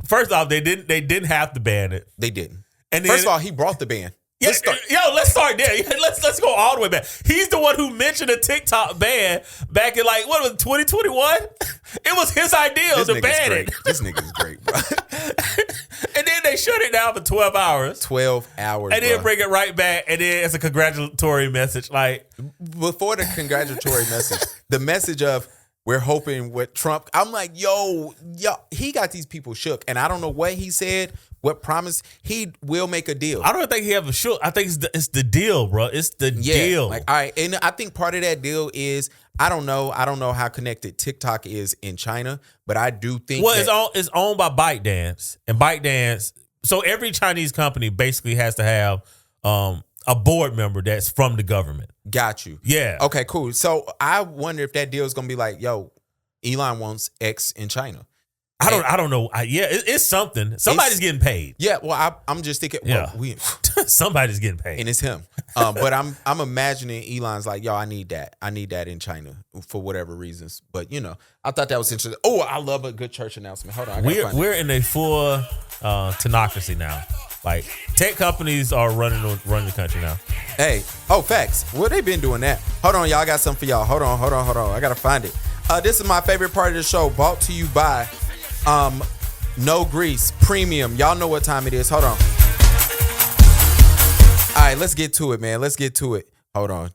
S4: First off, they didn't have to ban it.
S1: They didn't.
S4: And then,
S1: first of all, he brought the ban.
S4: Let's start there. Let's go all the way back. He's the one who mentioned a TikTok ban back in 2021? It was his idea to ban it.
S1: This nigga's great, bro.
S4: And then they shut it down for 12 hours.
S1: 12 hours,
S4: and then bring it right back, and then it's a congratulatory message.
S1: Before the congratulatory message, the message of we're hoping with Trump. I'm like, yo, he got these people shook, and I don't know what he said. What promise he will make a deal.
S4: I don't think he have a shook. I think it's the deal, bro. It's the deal.
S1: All right, and I think part of that deal is I don't know how connected TikTok is in China, but I do think
S4: it's owned by ByteDance, and ByteDance. So every Chinese company basically has to have a board member that's from the government.
S1: Got you.
S4: Yeah.
S1: Okay, cool. So I wonder if that deal is gonna be like, yo, Elon wants X in China.
S4: I don't know. It's something. Somebody's getting paid.
S1: Yeah. Well, I'm just thinking.
S4: Yeah. Somebody's getting paid,
S1: and it's him. But I'm imagining Elon's like, yo, I need that. I need that in China for whatever reasons. But I thought that was interesting. Oh, I love a good church announcement. Hold on.
S4: We're in a full technocracy now. Like tech companies are running the country now.
S1: Hey. Oh, facts. Well, they've been doing that. Hold on, y'all. I got something for y'all. Hold on. I gotta find it. This is my favorite part of the show. Brought to you by NoGrease Premium. Y'all know what time it is. Hold on. All right, let's get to it, man. Let's get to it. Hold on.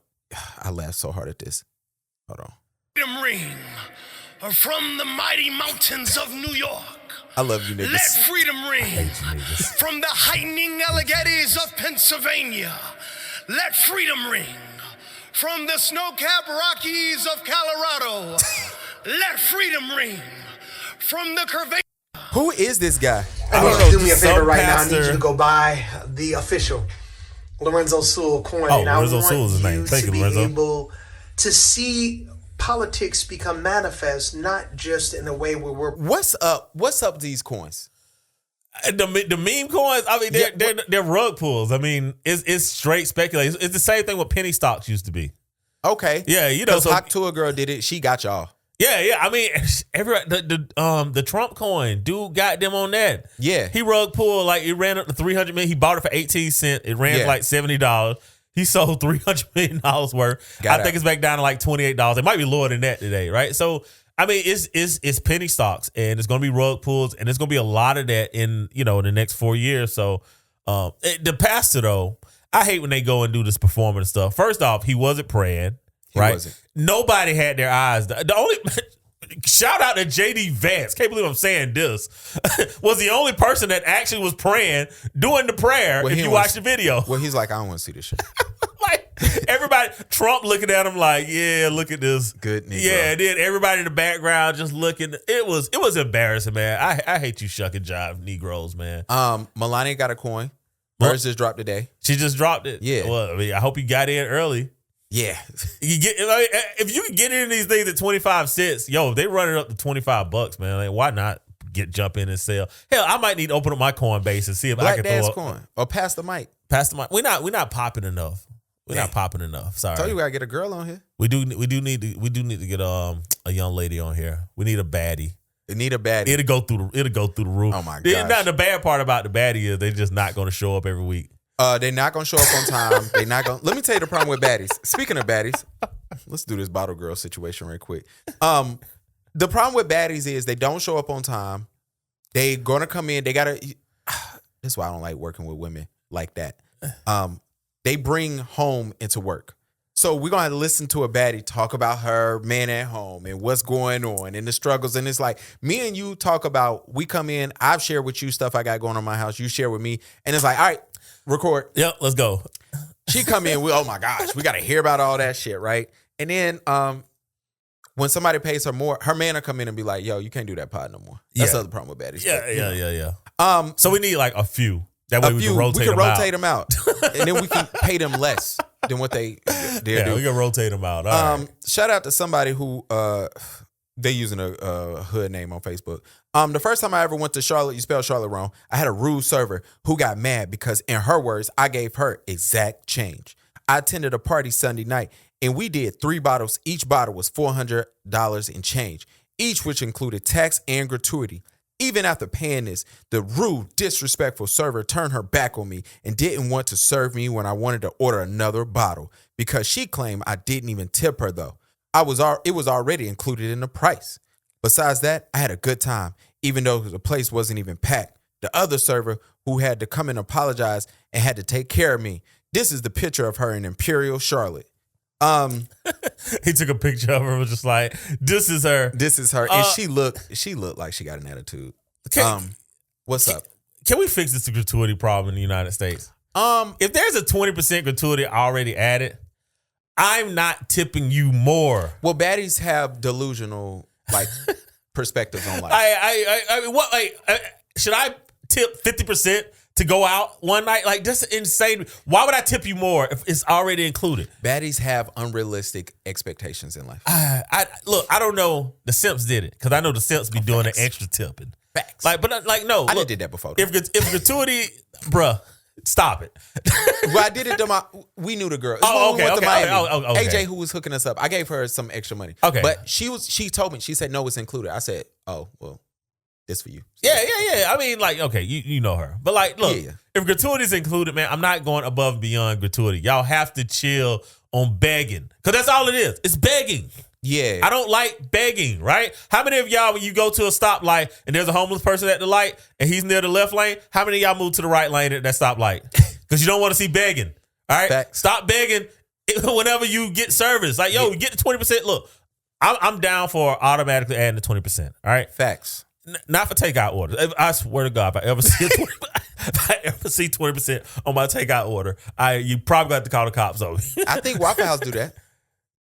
S1: I laughed so hard at this. Hold on.
S5: Freedom ring from the mighty mountains of New York.
S1: I love you niggas.
S5: Let freedom ring from the heightening Alleghenies of Pennsylvania. Let freedom ring from the snow-capped Rockies of Colorado. Let freedom ring from the curvaceous.
S1: Who is this guy?
S6: I don't know. Do me a favor right now. I need you to go buy the official Lorenzo Sewell coin.
S4: Oh, Lorenzo Sewell is his name. Thank you, Lorenzo.
S6: Able to see politics become manifest, not just in a way where we're.
S1: What's up with these coins?
S4: The meme coins. I mean, they're rug pulls. I mean, it's straight speculation. It's the same thing what penny stocks used to be.
S1: Okay.
S4: Yeah,
S1: Because Hawk Tour girl did it. She got y'all.
S4: Yeah. I mean, the Trump coin, dude got them on that.
S1: Yeah.
S4: He rug pulled, it ran up to $300 million. He bought it for 18 cents. It ran for $70. He sold $300 million worth. I think it's back down to $28. It might be lower than that today, right? So, I mean, it's penny stocks, and it's going to be rug pulls, and there's going to be a lot of that in the next 4 years. So, the pastor though, I hate when they go and do this performance stuff. First off, he wasn't praying. right?
S1: wasn't.
S4: Nobody had their eyes. The only shout out to JD Vance. Can't believe I'm saying this. Was the only person that actually was praying, doing the prayer.
S1: Well,
S4: if you watch the video,
S1: Well, he's like, I don't want to see this shit.
S4: like everybody, Trump looking at him like, yeah, look at this.
S1: Good Negro.
S4: Yeah, and then everybody in the background just looking. It was embarrassing, man. I hate you shucking jive Negroes, man.
S1: Melania got a coin. Hers just dropped today.
S4: She just dropped it.
S1: Yeah.
S4: Well, I mean, I hope you got in early.
S1: Yeah.
S4: You get if you can get in these things at 25 cents, yo, they run it up to $25, man. Like, why not jump in and sell? Hell, I might need to open up my Coinbase and see if I
S1: Black
S4: can
S1: Dad's
S4: throw up.
S1: coin. Or pass the mic.
S4: Pass the mic. We're not popping enough. We're not popping enough. Sorry.
S1: I told you we gotta get a girl on here.
S4: We do need to get a young lady on here. We need a baddie.
S1: They need a baddie.
S4: It'll go through the roof.
S1: Oh my gosh.
S4: Now the bad part about the baddie is they're just not going to show up every week.
S1: They're not gonna show up on time. They're not gonna. Let me tell you the problem with baddies. Speaking of baddies, let's do this bottle girl situation real quick. The problem with baddies is they don't show up on time. They gonna come in. They gotta. That's why I don't like working with women like that. They bring home into work. So we're gonna have to listen to a baddie talk about her man at home and what's going on and the struggles. And it's like me and you talk about. We come in. I've shared with you stuff I got going on in my house. You share with me, and it's like, all right. Record.
S4: Yep, let's go.
S1: She come in with, oh my gosh, we got to hear about all that shit, right? And then when somebody pays her more, her man will come in and be like, yo, you can't do that pod no more. That's the other problem with baddies.
S4: Yeah. So we need like a few. That way we can rotate them
S1: out. And then we can pay them less than what they do.
S4: Yeah, we can rotate them out. All right.
S1: Shout out to somebody who they using a hood name on Facebook. The first time I ever went to Charlotte, you spelled Charlotte wrong. I had a rude server who got mad because, in her words, I gave her exact change. I attended a party Sunday night, and we did 3 bottles. Each bottle was $400 in change, each which included tax and gratuity. Even after paying this, the rude, disrespectful server turned her back on me and didn't want to serve me when I wanted to order another bottle because she claimed I didn't even tip her, though. It was already included in the price. Besides that, I had a good time, even though the place wasn't even packed. The other server who had to come and apologize and had to take care of me. This is the picture of her in Imperial Charlotte.
S4: He took a picture of her and was just like, this is her.
S1: This is her. And she looked like she got an attitude. What's up?
S4: Can we fix this gratuity problem in the United States? If there's a 20% gratuity already added, I'm not tipping you more.
S1: Well, baddies have delusional perspectives on life.
S4: I mean, what? Should I tip 50% to go out one night? Like, that's insane. Why would I tip you more if it's already included?
S1: Baddies have unrealistic expectations in life.
S4: Look, I don't know. The Simps did it because I know the Simps be doing an extra tipping.
S1: Facts.
S4: No.
S1: I did that before.
S4: If gratuity, bruh. Stop it.
S1: Well, I did it to we knew the girl.
S4: Okay.
S1: AJ, who was hooking us up, I gave her some extra money.
S4: Okay.
S1: But she told me, she said, no, it's included. I said, oh, well, this for you.
S4: Yeah. I mean, okay, you know her. But look, if gratuity is included, man, I'm not going above and beyond gratuity. Y'all have to chill on begging. Because that's all it is. It's begging.
S1: Yeah.
S4: I don't like begging, right? How many of y'all, when you go to a stoplight and there's a homeless person at the light and he's near the left lane, how many of y'all move to the right lane at that stoplight? Because you don't want to see begging. All right?
S1: Facts.
S4: Stop begging whenever you get service. Like, yo, get the 20%. Look, I'm down for automatically adding the 20%. All right?
S1: Facts.
S4: Not for takeout orders. I swear to God, if I ever see 20% on my takeout order, you probably got to call the cops on me.
S1: I think Waffle House do that.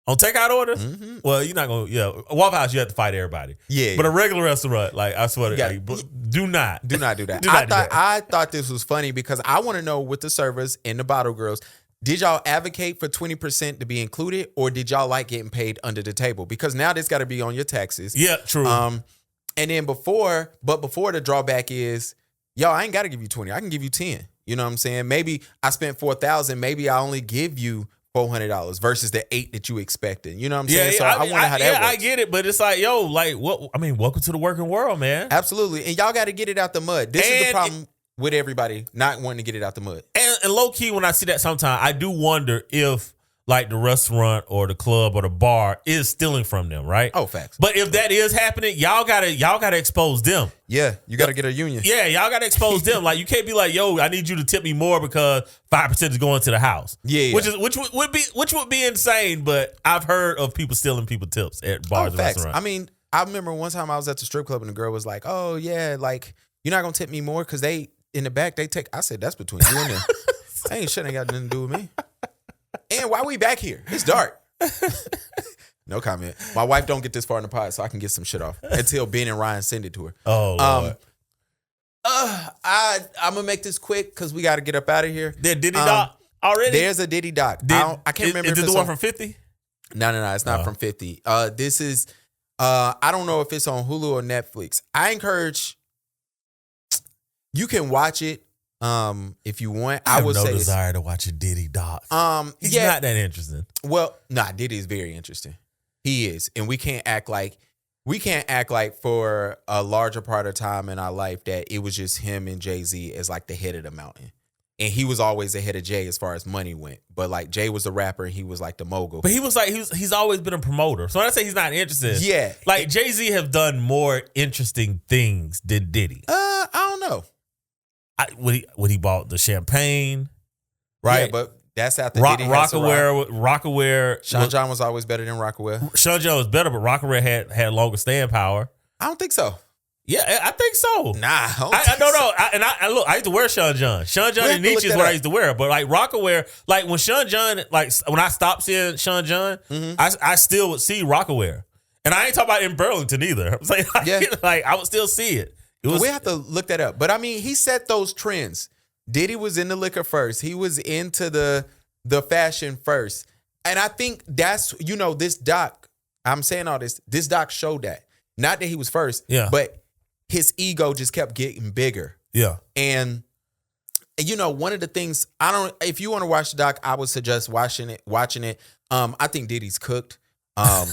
S4: On takeout orders? Mm-hmm. Well, you're not going to, Waffle House, you have to fight everybody.
S1: Yeah.
S4: But a regular restaurant, I swear to God, do not
S1: do that.
S4: that.
S1: I thought this was funny because I want to know with the servers and the bottle girls, did y'all advocate for 20% to be included or did y'all like getting paid under the table? Because now this got to be on your taxes.
S4: Yeah, true.
S1: And then before the drawback is, I ain't got to give you 20. I can give you 10. You know what I'm saying? Maybe I spent $4,000. Maybe I only give you $400 versus the $8 that you expected. You know what I'm saying? So I wonder how that works.
S4: I get it, but it's like, what? I mean, welcome to the working world, man.
S1: Absolutely. And y'all got to get it out the mud. This is the problem with everybody not wanting to get it out the mud.
S4: And low key, when I see that sometimes, I do wonder if like the restaurant or the club or the bar is stealing from them, right?
S1: Oh, facts.
S4: But if that is happening, y'all gotta expose them.
S1: Yeah, you got to get a union.
S4: Yeah, y'all gotta expose them. Like, you can't be like, yo, I need you to tip me more because 5% is going to the house.
S1: Yeah.
S4: Which would be insane. But I've heard of people stealing people tips at bars and
S1: facts.
S4: restaurants.
S1: I mean, I remember one time I was at the strip club and the girl was like, "Oh yeah, like you're not gonna tip me more because they in the back they take." I said, "That's between you and them. Ain't got nothing to do with me." And why we back here? It's dark. No comment. My wife don't get this far in the pod, so I can get some shit off until Ben and Ryan send it to her.
S4: Oh, Lord.
S1: I'm gonna make this quick because we got to get up out of here.
S4: There Diddy Doc already?
S1: There's a Diddy Doc. I can't remember.
S4: Is
S1: if
S4: it the one from 50?
S1: No. It's not from 50. This is. I don't know if it's on Hulu or Netflix. I encourage. You can watch it. If you want,
S4: I have
S1: would
S4: no
S1: say
S4: desire to watch a Diddy Doc. He's not that interesting.
S1: Well, Diddy is very interesting. He is, and we can't act like for a larger part of time in our life that it was just him and Jay-Z as like the head of the mountain, and he was always the head of Jay as far as money went. But like Jay was the rapper, and he was like the mogul.
S4: But he was like he's always been a promoter. So when I say he's not interested,
S1: yeah,
S4: like Jay-Z have done more interesting things than Diddy.
S1: I don't know.
S4: When he bought the champagne, right?
S1: Yeah, but that's after Diddy
S4: Rockaware.
S1: Sean John was always better than Rockaware.
S4: Sean John was better, but Rockaware had longer staying power.
S1: I don't think so.
S4: Yeah, I think so.
S1: Nah,
S4: I look, I used to wear Sean John. Sean John and Nietzsche is what I used to wear. But like Rockaware, like when Sean John, like when I stopped seeing Sean John, I still would see Rockaware. And I ain't talking about in Burlington either. I'm saying, like I would still see it.
S1: We have to look that up. But I mean, he set those trends. Diddy was in the liquor first. He was into the fashion first. And I think that's, this doc, I'm saying all this doc showed that. Not that he was first, but his ego just kept getting bigger.
S4: Yeah.
S1: And, one of the things, if you want to watch the doc, I would suggest watching it. I think Diddy's cooked. I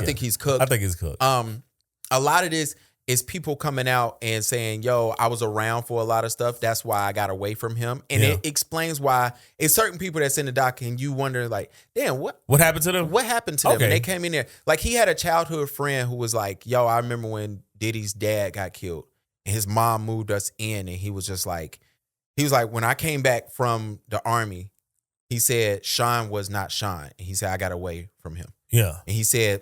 S1: think he's cooked.
S4: I think he's cooked.
S1: A lot of this is people coming out and saying, yo, I was around for a lot of stuff. That's why I got away from him. And it explains why it's certain people that's in the doc and you wonder like, damn, what
S4: happened to them?
S1: What happened to them? And they came in there. Like he had a childhood friend who was like, yo, I remember when Diddy's dad got killed and his mom moved us in. And he was like, when I came back from the army, he said, Sean was not Sean. And he said, I got away from him.
S4: Yeah.
S1: And he said,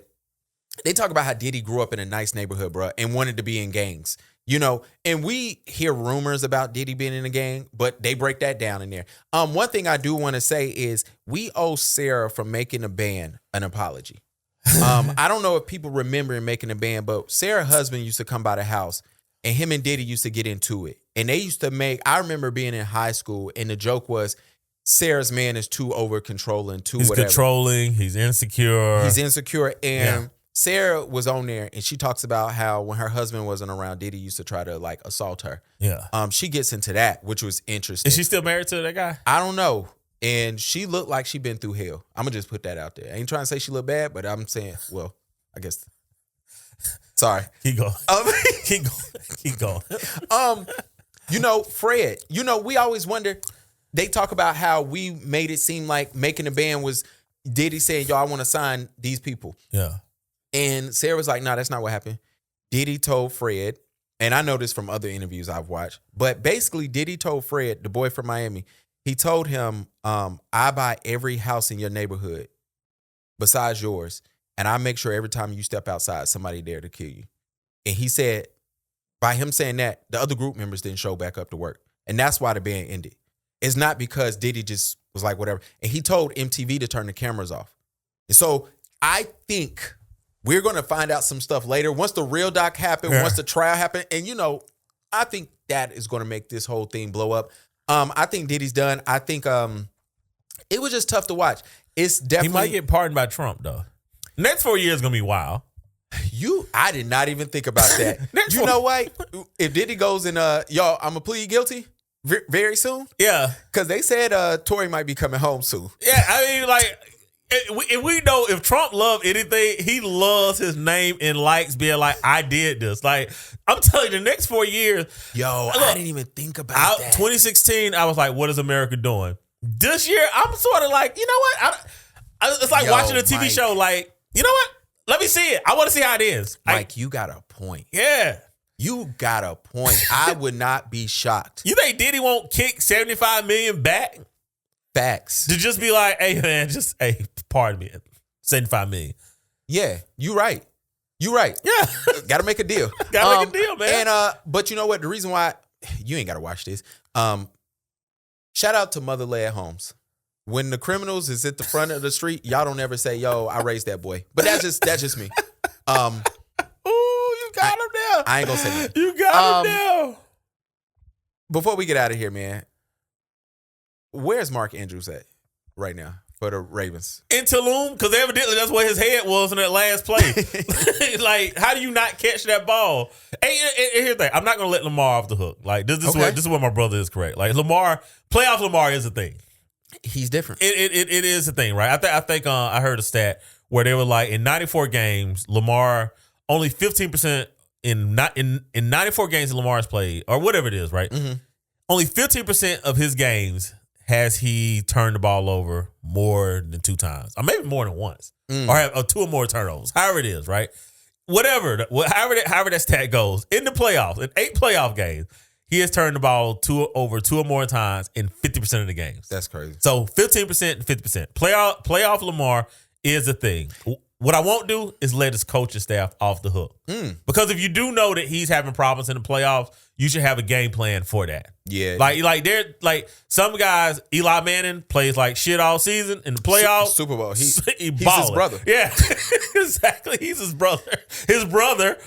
S1: they talk about how Diddy grew up in a nice neighborhood, bro, and wanted to be in gangs, and we hear rumors about Diddy being in a gang, but they break that down in there. One thing I do want to say is we owe Sara from making a band an apology. I don't know if people remember making a band, but Sara's husband used to come by the house and him and Diddy used to get into it. And they used to I remember being in high school and the joke was, Sara's man is too over controlling,
S4: he's
S1: whatever.
S4: Controlling, he's insecure.
S1: And Sara was on there and she talks about how when her husband wasn't around, Diddy used to try to like assault her.
S4: Yeah.
S1: She gets into that, which was interesting.
S4: Is she still married to that guy?
S1: I don't know. And she looked like she'd been through hell. I'm going to just put that out there. I ain't trying to say she looked bad, but I'm saying, well, I guess. Sorry.
S4: Keep going. Keep going.
S1: Fred, we always wonder, they talk about how we made it seem like making a band was Diddy saying, yo, I want to sign these people.
S4: Yeah.
S1: And Sara was like, no, that's not what happened. Diddy told Fred, and I know this from other interviews I've watched, but basically Diddy told Fred, the boy from Miami, he told him, I buy every house in your neighborhood besides yours, and I make sure every time you step outside, somebody there to kill you. And he said, by him saying that, the other group members didn't show back up to work. And that's why the band ended. It's not because Diddy just was like, whatever. And he told MTV to turn the cameras off. And so I think we're going to find out some stuff later. Once the real doc happened, once the trial happened. And, I think that is going to make this whole thing blow up. I think Diddy's done. I think it was just tough to watch. It's definitely.
S4: He might get pardoned by Trump, though. Next 4 years is going to be wild.
S1: I did not even think about that. Know what? If Diddy goes and, y'all, I'm going to plead guilty very soon.
S4: Yeah.
S1: Because they said Tory might be coming home soon.
S4: Yeah, I mean, like, if we know if Trump loved anything, he loves his name and likes being like, I did this. Like, I'm telling you, the next 4 years.
S1: Yo, I didn't even think about that.
S4: 2016, I was like, what is America doing? This year, I'm sort of like, you know what? It's like watching a TV
S1: Mike.
S4: show. Like, you know what? Let me see it. I want to see how it is.
S1: Mike, you got a point.
S4: Yeah.
S1: You got a point. I would not be shocked.
S4: You think Diddy won't kick $75 million back?
S1: Facts.
S4: To just be like, hey, man, pardon me, $75 million.
S1: Yeah, you right. You right.
S4: Yeah.
S1: Got to make a deal.
S4: Gotta make a deal, man.
S1: And but you know what? The reason why you ain't got to watch this. Shout out to mother-led homes. When the criminals is at the front of the street, y'all don't ever say, "Yo, I raised that boy." But that's just me.
S4: Ooh, you got him there.
S1: I ain't gonna say that.
S4: You got him there.
S1: Before we get out of here, man, where's Mark Andrews at right now for the Ravens?
S4: In Tulum, because evidently that's where his head was in that last play. Like, how do you not catch that ball? And here's the thing: I'm not gonna let Lamar off the hook. Like, this is where my brother is correct. Like, playoff Lamar is a thing.
S1: He's different.
S4: It is a thing, right? I think I heard a stat where they were like, in 94 games, Lamar only 15% in 94 games that Lamar's played, or whatever it is, right?
S1: Mm-hmm.
S4: Only 15% of his games has he turned the ball over more than 2 times, or maybe more than once, or 2 or more turnovers. However it is, right? However that stat goes, in the playoffs, in 8 playoff games, he has turned the ball over 2 or more times in 50% of the games.
S1: That's crazy.
S4: So 15% and 50%. Playoff Lamar is a thing. What I won't do is let his coaching staff off the hook. Because if you do know that he's having problems in the playoffs, you should have a game plan for that.
S1: Yeah.
S4: Like some guys, Eli Manning plays like shit all season in the playoffs.
S1: Super Bowl. He's his
S4: balling.
S1: brother.
S4: Yeah, exactly. He's his brother. His brother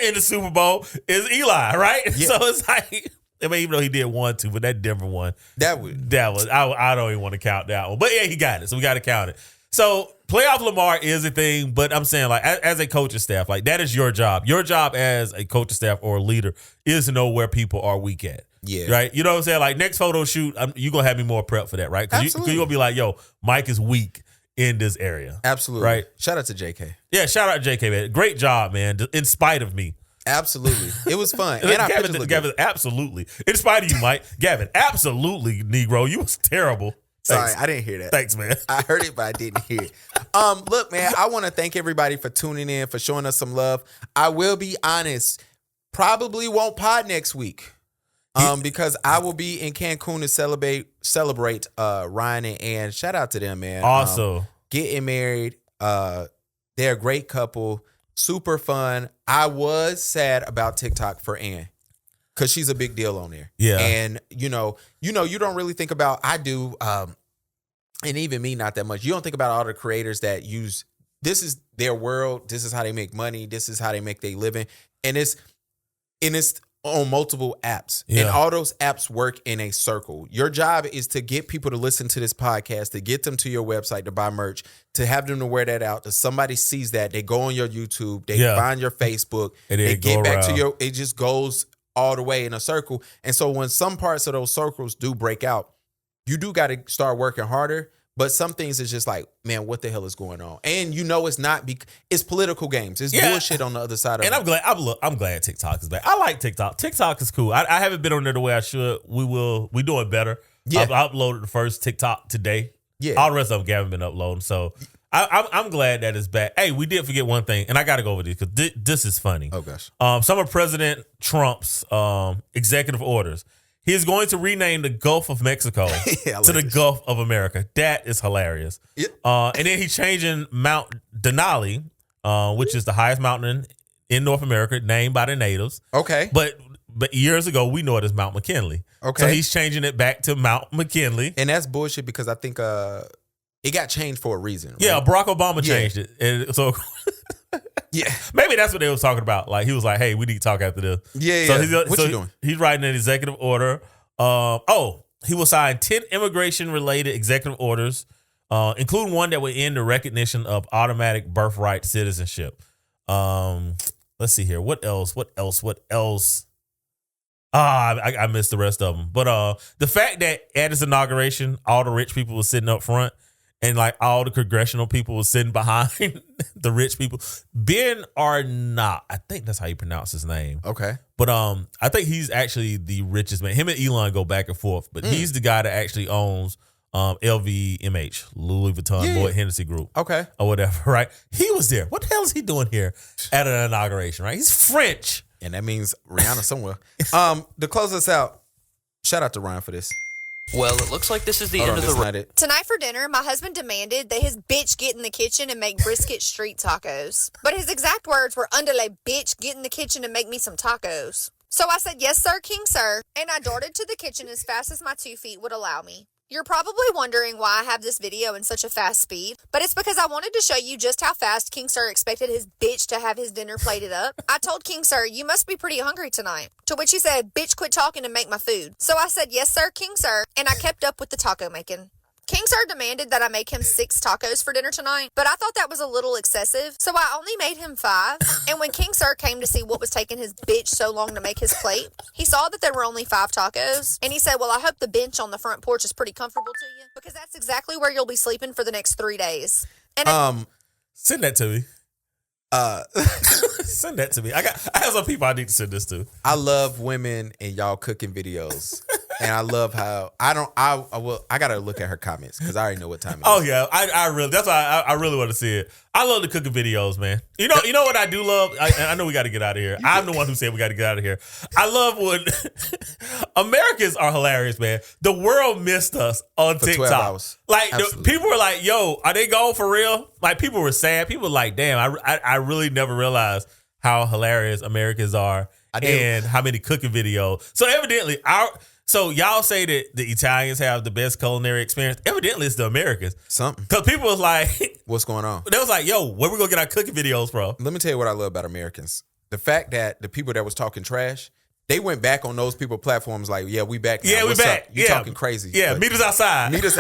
S4: in the Super Bowl is Eli, right?
S1: Yeah.
S4: So it's like, I mean, even though he did 1-2, but that Denver one,
S1: That was
S4: I don't even want to count that one. But yeah, he got it. So we got to count it. So playoff Lamar is a thing, but I'm saying, like, as a coaching staff, like, that is your job. Your job as a coaching staff or a leader is to know where people are weak at.
S1: Yeah.
S4: Right? You know what I'm saying? Like, next photo shoot, you're going to have me more prep for that, right? Because you're going to be like, yo, Mike is weak in this area.
S1: Absolutely.
S4: Right?
S1: Shout out to JK.
S4: Yeah, shout out to JK, man. Great job, man, in spite of me.
S1: Absolutely. It was fun. And our pictures look
S4: Gavin,
S1: good.
S4: absolutely. In spite of you, Mike. Gavin, absolutely, Negro. You was terrible.
S1: Sorry,
S4: Thanks.
S1: I didn't hear that.
S4: Thanks, man.
S1: I heard it, but I didn't hear it. Look, man, I want to thank everybody for tuning in, for showing us some love. I will be honest, probably won't pod next week. Because I will be in Cancun to celebrate Ryan and Ann. Shout out to them, man.
S4: Also,
S1: Getting married. They're a great couple. Super fun. I was sad about TikTok for Ann, because she's a big deal on there.
S4: Yeah.
S1: And you don't really think about, I do, and even me, not that much. You don't think about all the creators that use, this is their world, this is how they make money, this is how they make their living. And it's on multiple apps.
S4: Yeah.
S1: And all those apps work in a circle. Your job is to get people to listen to this podcast, to get them to your website to buy merch, to have them to wear that out. If somebody sees that, they go on your YouTube, they find your Facebook,
S4: and
S1: they get back
S4: around.
S1: to it just goes all the way in a circle. And so when some parts of those circles do break out, you do got to start working harder. But some things is just like, man, what the hell is going on? And it's not, it's political games. It's bullshit on the other side of it.
S4: And I'm glad TikTok is back. I like TikTok. TikTok is cool. I haven't been on there the way I should. We doing better.
S1: Yeah.
S4: I uploaded the first TikTok today.
S1: Yeah.
S4: All the rest of them Gavin been uploading. So I'm glad that it's back. Hey, we did forget one thing, and I got to go over this because this is funny.
S1: Oh, gosh.
S4: Some of President Trump's executive orders. He is going to rename the Gulf of Mexico to the Gulf of America. That is hilarious.
S1: Yep.
S4: And then he's changing Mount Denali, which is the highest mountain in North America, named by the natives.
S1: Okay.
S4: But years ago, we know it as Mount McKinley.
S1: Okay.
S4: So he's changing it back to Mount McKinley.
S1: And that's bullshit because I think it got changed for a reason. Right?
S4: Yeah, Barack Obama changed it. And so
S1: yeah,
S4: maybe that's what they was talking about. Like, he was like, hey, we need to talk after this.
S1: Yeah,
S4: So
S1: yeah. What you doing?
S4: He's writing an executive order. He will sign 10 immigration-related executive orders, including one that would end the recognition of automatic birthright citizenship. Let's see here. What else? I missed the rest of them. But the fact that at his inauguration, all the rich people were sitting up front, and like all the congressional people were sitting behind the rich people. Ben Arnott, I think that's how you pronounce his name.
S1: Okay.
S4: But I think he's actually the richest man. Him and Elon go back and forth, but he's the guy that actually owns LVMH, Louis Vuitton Lloyd Hennessy Group.
S1: Okay.
S4: Or whatever, right? He was there. What the hell is he doing here at an inauguration, right? He's French.
S1: And that means Rihanna somewhere. To close us out, shout out to Ryan for this.
S7: Well, it looks like this is the end of the road.
S8: Tonight for dinner, my husband demanded that his bitch get in the kitchen and make brisket street tacos. But his exact words were, "Underlay, bitch, get in the kitchen and make me some tacos." So I said, "Yes, sir, King Sir," and I darted to the kitchen as fast as my 2 feet would allow me. You're probably wondering why I have this video in such a fast speed, but it's because I wanted to show you just how fast King Sir expected his bitch to have his dinner plated up. I told King Sir, "You must be pretty hungry tonight." To which he said, "Bitch, quit talking and make my food." So I said, "Yes, sir, King Sir," and I kept up with the taco making. King Sir demanded that I make him 6 tacos for dinner tonight, but I thought that was a little excessive, so I only made him 5. And when King Sir came to see what was taking his bitch so long to make his plate, he saw that there were only 5 tacos, and he said, "Well, I hope the bench on the front porch is pretty comfortable to you, because that's exactly where you'll be sleeping for the next 3 days." And
S4: Send that to me. Send that to me. I have some people I need to send this to.
S1: I love women and y'all cooking videos. And I love how I gotta look at her comments because I already know what time it is.
S4: Oh yeah, I really, that's why I really want to see it. I love the cooking videos, man. You know what I do love? I know we got to get out of here. I'm the one who said we got to get out of here. I love when Americans are hilarious, man. The world missed us on
S1: For
S4: TikTok.
S1: 12 hours.
S4: Like
S1: Absolutely.
S4: people were like, "Yo, are they gone for real?" Like people were sad. People were like, "Damn, I really never realized how hilarious Americans are and how many cooking videos." So evidently So y'all say that the Italians have the best culinary experience. Evidently, it's the Americans.
S1: Something.
S4: Because people was like,
S1: What's going on?
S4: they was like, "Yo, where we gonna get our cooking videos from?"
S1: Let me tell you what I love about Americans. The fact that the people that was talking trash, they went back on those people platforms like, "Yeah, we back now.
S4: Yeah, we
S1: What's
S4: back.
S1: up? You talking crazy.
S4: Yeah,
S1: But
S4: meet us outside.
S1: meet us.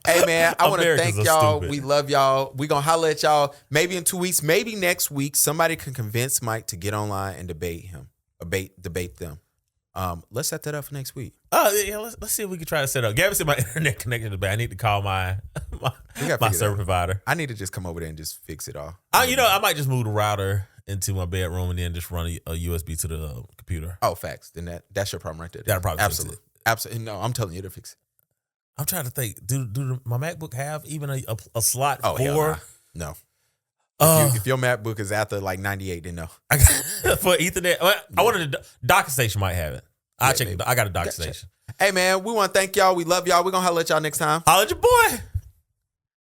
S1: Hey, man, I want to
S4: Americans
S1: thank
S4: are
S1: y'all.
S4: stupid.
S1: We love y'all. We going to holler at y'all maybe in 2 weeks, maybe next week. Somebody can convince Mike to get online and debate them. Let's set that up for next week.
S4: Oh, yeah, let's see if we can try to set up. Gavin said my internet connection is bad. I need to call my service provider.
S1: I need to just come over there and just fix it all.
S4: I might just move the router into my bedroom and then just run a USB to the computer.
S1: Oh, facts. Then that's your problem right there.
S4: That'll probably fix
S1: Absolutely. Absolutely. No, I'm telling you to fix it.
S4: I'm trying to think. Do my MacBook have even a slot
S1: Oh,
S4: for?
S1: hell nah. No. If your MacBook is after like 98, then no.
S4: For Ethernet, I wanted a dock station might have it. I'll check.
S1: maybe.
S4: I got a dock station.
S1: Hey, man, we want to thank y'all. We love y'all. We're going to holler at y'all next time.
S4: Holla at your boy.